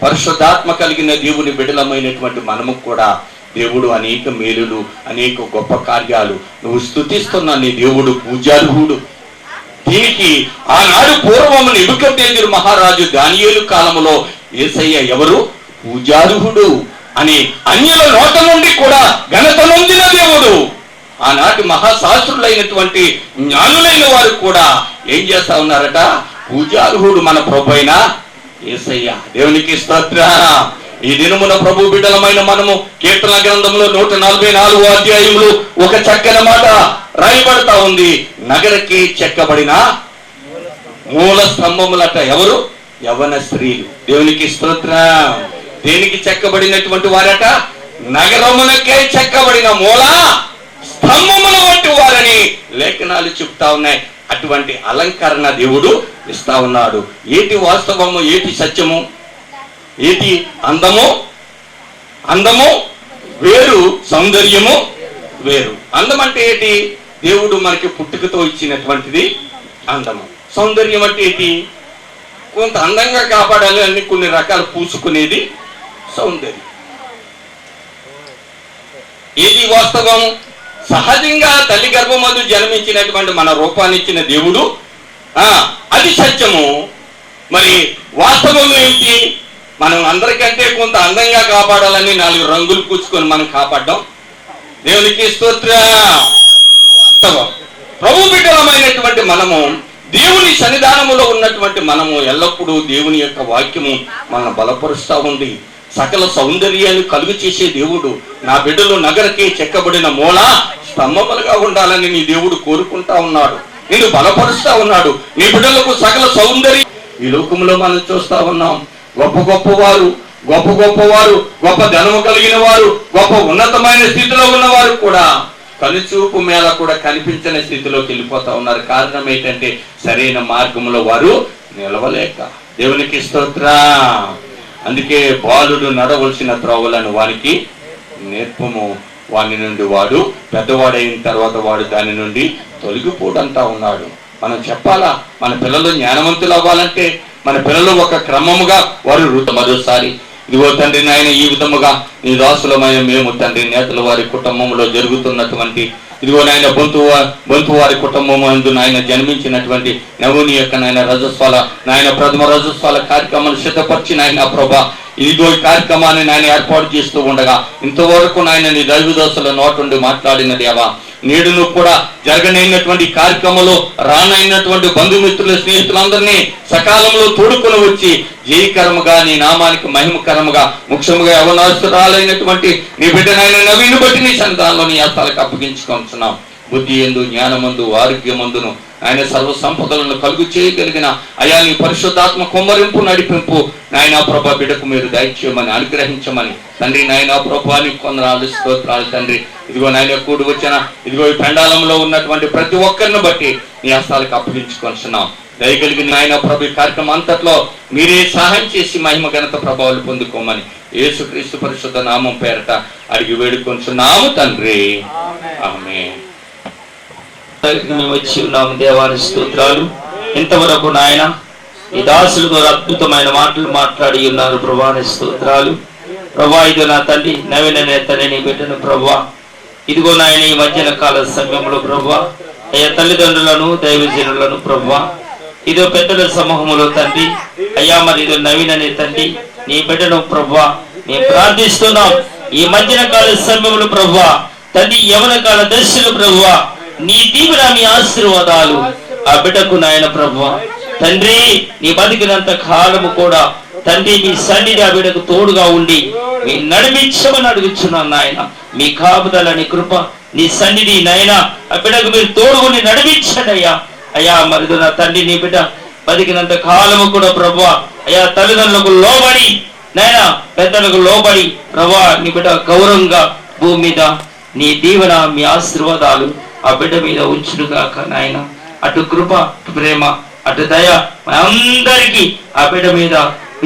పరిశుద్ధాత్మ కలిగిన దేవుని బిడ్డలమైనటువంటి మనము కూడా దేవుడు అనేక మేలులు, అనేక గొప్ప కార్యాలు నువ్వు స్తుతిస్తున్న నీ దేవుడు పూజార్హుడు. దీనికి ఆనాడు పూర్వము నెబుకద్నెజరు మహారాజు దానియేలు కాలములో యేసయ్య ఎవరు? పూజార్హుడు అని అన్యుల నోట నుండి కూడా ఘనత నొందిన దేవుడు. ఆనాటి మహాశాస్త్రులైనటువంటి జ్ఞానులైన వారు కూడా ఏం చేస్తా ఉన్నారట? పూజార్హుడు మన ప్రభు అయిన యేసయ్య. దేవునికి స్తోత్ర. ఈ దినమున ప్రభు బిడ్డలమైన మనము కీర్తన గ్రంథంలో 144వ అధ్యాయంలో ఒక చక్కని మాట రాయబడతా ఉంది. నగరకి చెక్కబడిన మూల స్తంభములట. ఎవరు? యవ్వన స్త్రీలు. దేవునికి స్తోత్ర. దేనికి చెక్కబడినటువంటి వారట? నగరమునకే చెక్కబడిన మూల స్తంభముల వంటి వారని లేఖనాలు చెప్తా ఉన్నాయి. అటువంటి అలంకరణ దేవుడు ఇస్తా ఉన్నాడు. ఏటి వాస్తవము, ఏటి సత్యము, ఏటి అందము? అందము వేరు, సౌందర్యము వేరు. అందం అంటే ఏంటి? దేవుడు మనకి పుట్టుకతో ఇచ్చినటువంటిది అందము. సౌందర్యం అంటే ఏంటి? కొంత అందంగా కాపాడాలి అని కొన్ని రకాలు పూసుకునేది సౌందర్యం. ఏది వాస్తవం? సహజంగా తల్లి గర్భమందు జన్మించినటువంటి మన రూపాన్ని ఇచ్చిన దేవుడు, అది సత్యము. మరి వాస్తవం ఏమిటి? మనం అందరికంటే కొంత అందంగా కాపాడాలని 4 రంగులు పూసుకొని మనం కాపాడడం. దేవునికి స్తోత్రం. వాస్తవం. ప్రభు బిడ్డలమైనటువంటి మనము దేవుని సన్నిధానములో ఉన్నటువంటి మనము ఎల్లప్పుడూ దేవుని యొక్క వాక్యము మనల్ని బలపరుస్తూ ఉంది. సకల సౌందర్యాన్ని కలుగు చేసే దేవుడు, నా బిడ్డలు నగరకే చెక్కబడిన మూల స్తంభములుగా ఉండాలని నీ దేవుడు కోరుకుంటా ఉన్నాడు, నేను బలపరుస్తా ఉన్నాడు. నీ బిడ్డలకు సకల సౌందర్యం ఈ లోకంలో మనం చూస్తా ఉన్నాం. గొప్ప గొప్పవారు గొప్ప ధనము కలిగిన వారు, గొప్ప ఉన్నతమైన స్థితిలో ఉన్నవారు కూడా కనుచూపు మేళ కూడా కనిపించని స్థితిలోకి వెళ్ళిపోతా ఉన్నారు. కారణం ఏంటంటే సరైన మార్గంలో వారు నిలవలేక. దేవునికి స్తోత్రం. అందుకే బాలుడు నడవలసిన త్రోవలను వానికి నేర్పము, వాని నుండి వాడు పెద్దవాడైన తర్వాత వాడు దాని నుండి తొలగిపోడంటా ఉన్నాడు. మనం చెప్పాలా, మన పిల్లలు జ్ఞానవంతులు అవ్వాలంటే మన పిల్లలు ఒక క్రమముగా వారు మరోసారి ఇదిగో తండ్రి నాయన, ఈ విధముగా నీ దాసులమైన మేము తండ్రి నేతల వారి కుటుంబంలో జరుగుతున్నటువంటి ఇదిగో నాయన బొంతు వారి కుటుంబం అందు నాయన జన్మించినటువంటి నవుని యొక్క నాయన రజస్వాల నాయన ప్రథమ రజస్వాల కార్యక్రమాన్ని సిద్ధపరిచి నాయన ప్రభా ఇదిగో ఈ కార్యక్రమాన్ని నాయన ఏర్పాటు చేస్తూ ఉండగా ఇంతవరకు నాయన నీ దైవదోసుల నోటుండి మాట్లాడిన దేవా, నేడును కూడా జరగనైనటువంటి కార్యక్రమంలో రానైనటువంటి బంధుమిత్రుల స్నేహితులందరినీ సకాలంలో తోడుకొని వచ్చి జయకరముగా నీ నామానికి మహిమకరముగా ముఖ్యముగా యవనస్తురాలైనటువంటి నీ బిడ్డనైన నవీను బట్టి నీ సన్నిధానంలో నీ హస్తాలకు అప్పగించుకుంటున్నాం. బుద్ధి ఎందు జ్ఞానమందు ఆరోగ్యమందును ఆయన సర్వ సంపదలను కలుగు చేయగలిగిన అయా నీ పరిశుద్ధాత్మ కుమ్మరింపు నడిపింపు నాయన ప్రభా బిడ్డకు మీరు దయచేయమని అనుగ్రహించమని తండ్రి నాయన ప్రభాని కొందరాలు స్తోత్రాలు తండ్రి. ఇదిగో నాయన కూడి వచ్చిన ఇదిగో ఈ పెండాలంలో ఉన్నటువంటి ప్రతి ఒక్కరిని బట్టి నీ హస్తాలకు అప్పగించుకొంటున్నాం. దయగలిగిన నాయన ప్రభు ఈ కార్యక్రమం అంతట్లో మీరే సహాయం చేసి మహిమ ఘనత ప్రభావాలు పొందుకోమని యేసుక్రీస్తు పరిశుద్ధ నామం పేరట అడిగి వేడుకొంటున్నాము తండ్రి, ఆమేన్. మేము వచ్చి ఉన్నాము దేవాని స్తోత్రాలు. ఇంతవరకు నాయన ఈ దాసులు ద్వారా అద్భుతమైన మాటలు మాట్లాడి ఉన్నారు ప్రభాని స్తోత్రాలు. ప్రభా ఇదిగో నా తండ్రి నవీన నేతని నీ బిడ్డను ప్రభా ఇదిగో నాయన ఈ మధ్యన కాల సమయంలో ప్రభా అయ్యా తల్లిదండ్రులను దైవజనులను ప్రభా ఇదో పెద్దల సమూహములో తండ్రి అయ్యా మరి ఇదో నవీన తండ్రి నీ బిడ్డను ప్రభా మేము ప్రార్థిస్తున్నాం. ఈ మధ్యన కాల సమయంలో ప్రభా తండ్రి యవన కాల దశలు ప్రభా నీ దీవెన నీ ఆశీర్వాదాలు ఆ బిడ్డకు నాయన ప్రభువా తండ్రి నీ బతికినంత కాలము కూడా తండ్రి మీ సన్నిధి ఆ బిడ్డకు తోడుగా ఉండి మీ నడిపించమని అడుగుచున్నాను నాయన. మీ కాపుదల నీ కృప నీ సన్నిధి నాయన ఆ బిడ్డకు మీరు తోడుగుని నడిపించండి అయ్యా. అయ్యా మరి నా తండ్రి నీ బిడ్డ బతికినంత కాలము కూడా ప్రభువా అయ్యా తల్లిదండ్రులకు లోబడి నాయన పెద్దలకు లోబడి ప్రభువా నీ బిడ్డ గౌరవంగా భూమి మీద నీ దీవెన మీ ఆశీర్వాదాలు ఆ బిడ్డ మీద ఉంచునుగాక నాయన. అటు కృప అటు ప్రేమ అటు దయ అందరికీ ఆ బిడ్డ మీద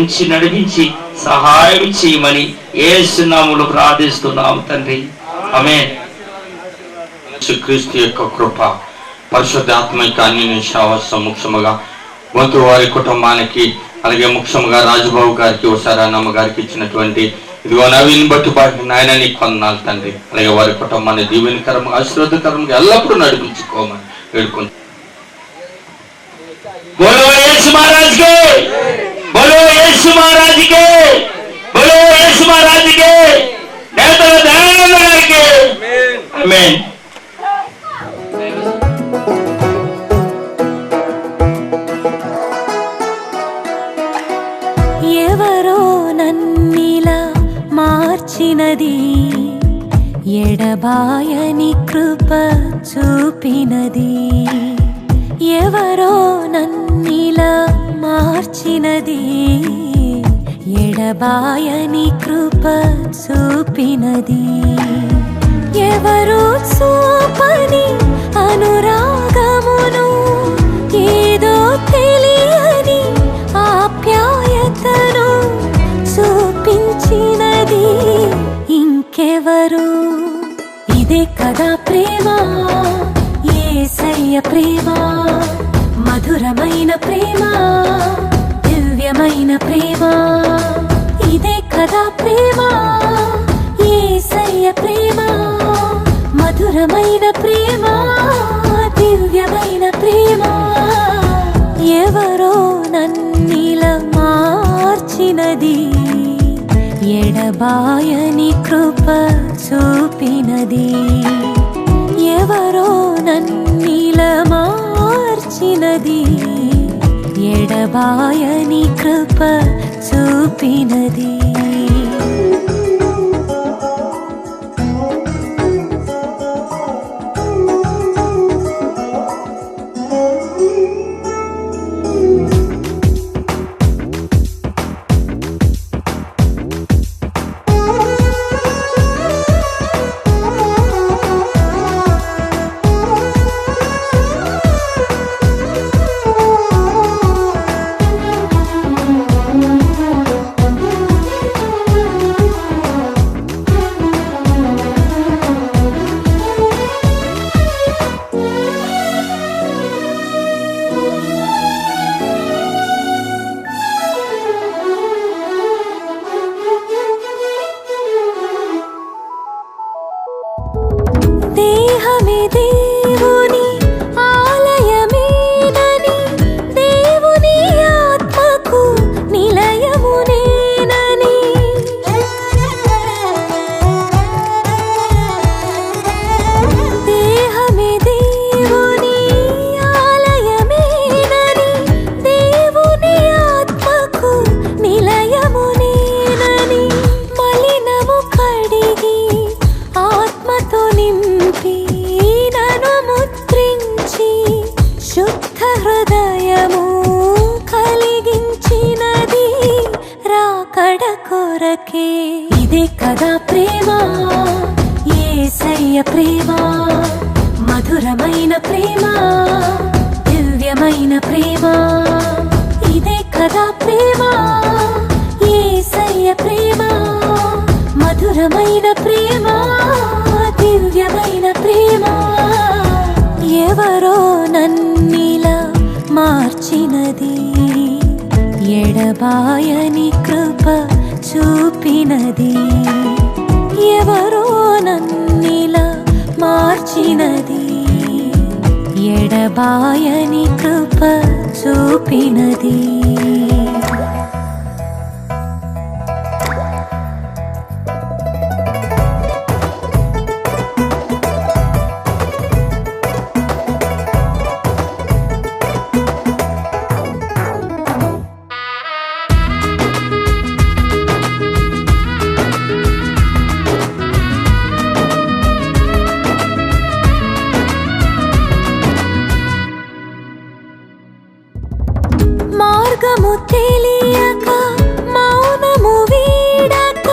ఉంచి నడిపించి సహాయం చేయమని యేసు నామములో ప్రార్థిస్తున్నాం తండ్రి, ఆమేన్. క్రీస్తు యొక్క కృప పరిశుద్ధాత్మిక అన్ని శావస్సం ముఖ్యముగా వంతు వారి కుటుంబానికి అలాగే ముఖ్యంగా రాజుబాబు గారికి ఉషారానమ్మ గారికి ఇచ్చినటువంటి ఇదిగో నవీన్ బట్టి నాయన నీకు కొందనాలు తండ్రి. అలాగే వారి కుటుంబాన్ని దీవెనకరంగా ఆశీర్వాదకరంగా ఎల్లప్పుడూ నడిపించుకోమని వేడుకుంటున్నాను. बोलो यीशु महाराज के, बोलो यीशु महाराज के, बोलो यीशु महाराज के, నేతల దయాళుల గారికి ఆమేన్. ఎవరో నన్నిలా మార్చినది ఎడబాయని కృప చూపినది. ఎవరో నన్నిలా మార్చినది ఎడబాయని కృప చూపినది. ఎవరు చూపని అనురాగమును ఏదో తెలియని ఆప్యాయతను చూపించినది ఇంకెవరు. ఇదే కదా ప్రేమ, యేసయ్య ప్రేమ, మధురమైన ప్రేమ, దివ్యమైన ప్రేమ. ఇదే కదా ప్రేమ, యేసయ్య ప్రేమ, మధురమైన ప్రేమ, దివ్యమైన ప్రేమ. ఎవరో నన్నిలా మార్చినది ఎడబాయని కృప చూపినది. ఎవరో నన్నిలా మార్చినది, ఎడబాయని కృప చూపినది. దేహమే దేవుని ఆలయమేనని, దేవుని ఆత్మకు నిలయమునేనని, దేహమే దేవుని ఆలయమేనని, దేవుని ఆత్మకు నిలయమునేనని, మలినము కడిగి ఆత్మతో నింపి నన్ను ముద్రించి శుద్ధ హృదయము కలిగించినది రాకడ కొరకే. ఇదే కదా ప్రేమ, యేసయ్య ప్రేమ, మధురమైన ప్రేమ, దివ్యమైన ప్రేమ. ఇదే కదా ప్రేమ, యేసయ్య ప్రేమ, మధురమైన ప్రేమ, దివ్యమైన ప్రేమ. ఎవరో నన్నిలా మార్చినది, ఎడబాయని కృప చూపినది. ఎవరో నన్నిలా మార్చినది, ఎడబాయని కృప చూపినది. మార్గము తెలియక మౌనము వీడక,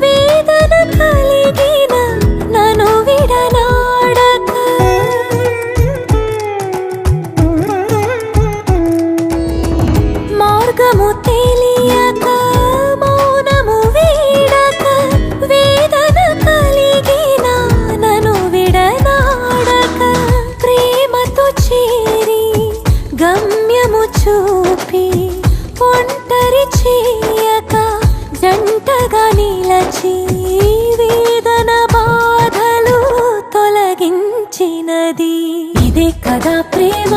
వేదన కలిగిన నన్ను విడనాడక, మార్గము తెలియక మౌనము వీడక, వేదన కలిగిన నన్ను విడనాడక, ప్రేమతో చేరి గమ్యము చూపి ఒంటరి చేయక, జంటగా నిలచి వేదన బాధలు తొలగించినది. ఇదే కదా ప్రేమ,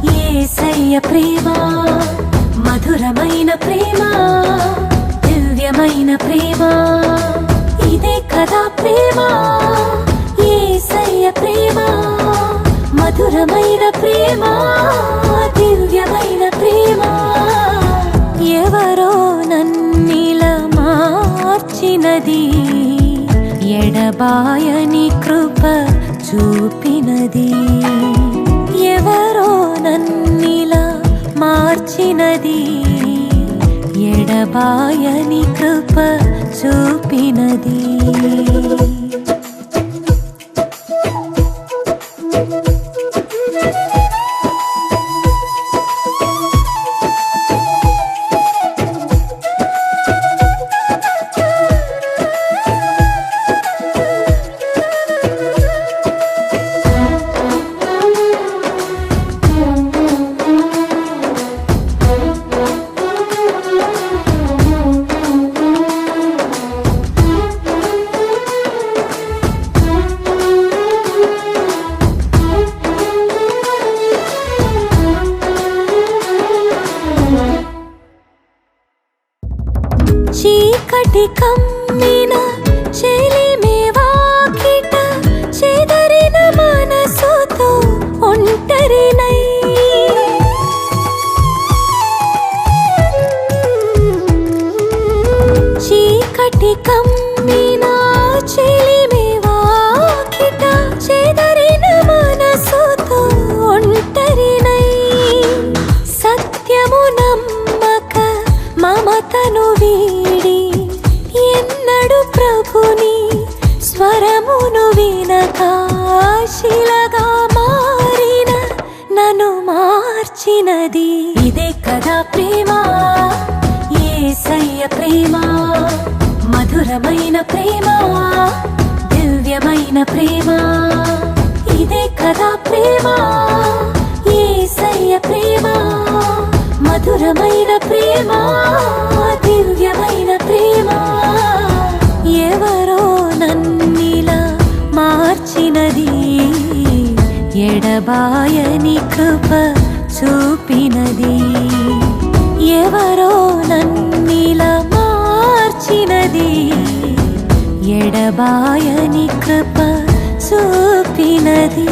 యేసయ్య ప్రేమ, మధురమైన ప్రేమ, దివ్యమైన ప్రేమ. ఇదే కదా ప్రేమ, యేసయ్య ప్రేమ, మధురమైన ప్రేమ, దివ్యమైన ప్రేమ. ఎవరో నన్నిలా మార్చినది, ఎడబాయని కృప చూపినది. ఎవరో నన్నిలా మార్చినది, ఎడబాయని కృప చూపినది. చీకటి కమ్మిన చెలిమే వాకిట చెదరిన మనసుతో ఒంటరినై చీకటి కమ్మిన చెలిమి వాకిట చెదరిన మనసుతో ఒంటరినై సత్యము నమ్మక మమతను వీడి ఎన్నడు ప్రభుని స్వరమును వినక శిలగా మారిన నన్ను మార్చినది ఇదే కదా ప్రేమ, యేసయ్య ప్రేమ, మధురమైన ప్రేమ, దివ్యమైన ప్రేమ. ఇదే కదా ప్రేమ, యేసయ్య ప్రేమ, మధురమైన ప్రేమ, దివ్యమైన ప్రేమ. ఎవరో నన్నిలా మార్చినది, ఎడబాయని కృప చూపినది. ఎవరో నన్నిలా మార్చినది, ఎడబాయని కృప చూపినది.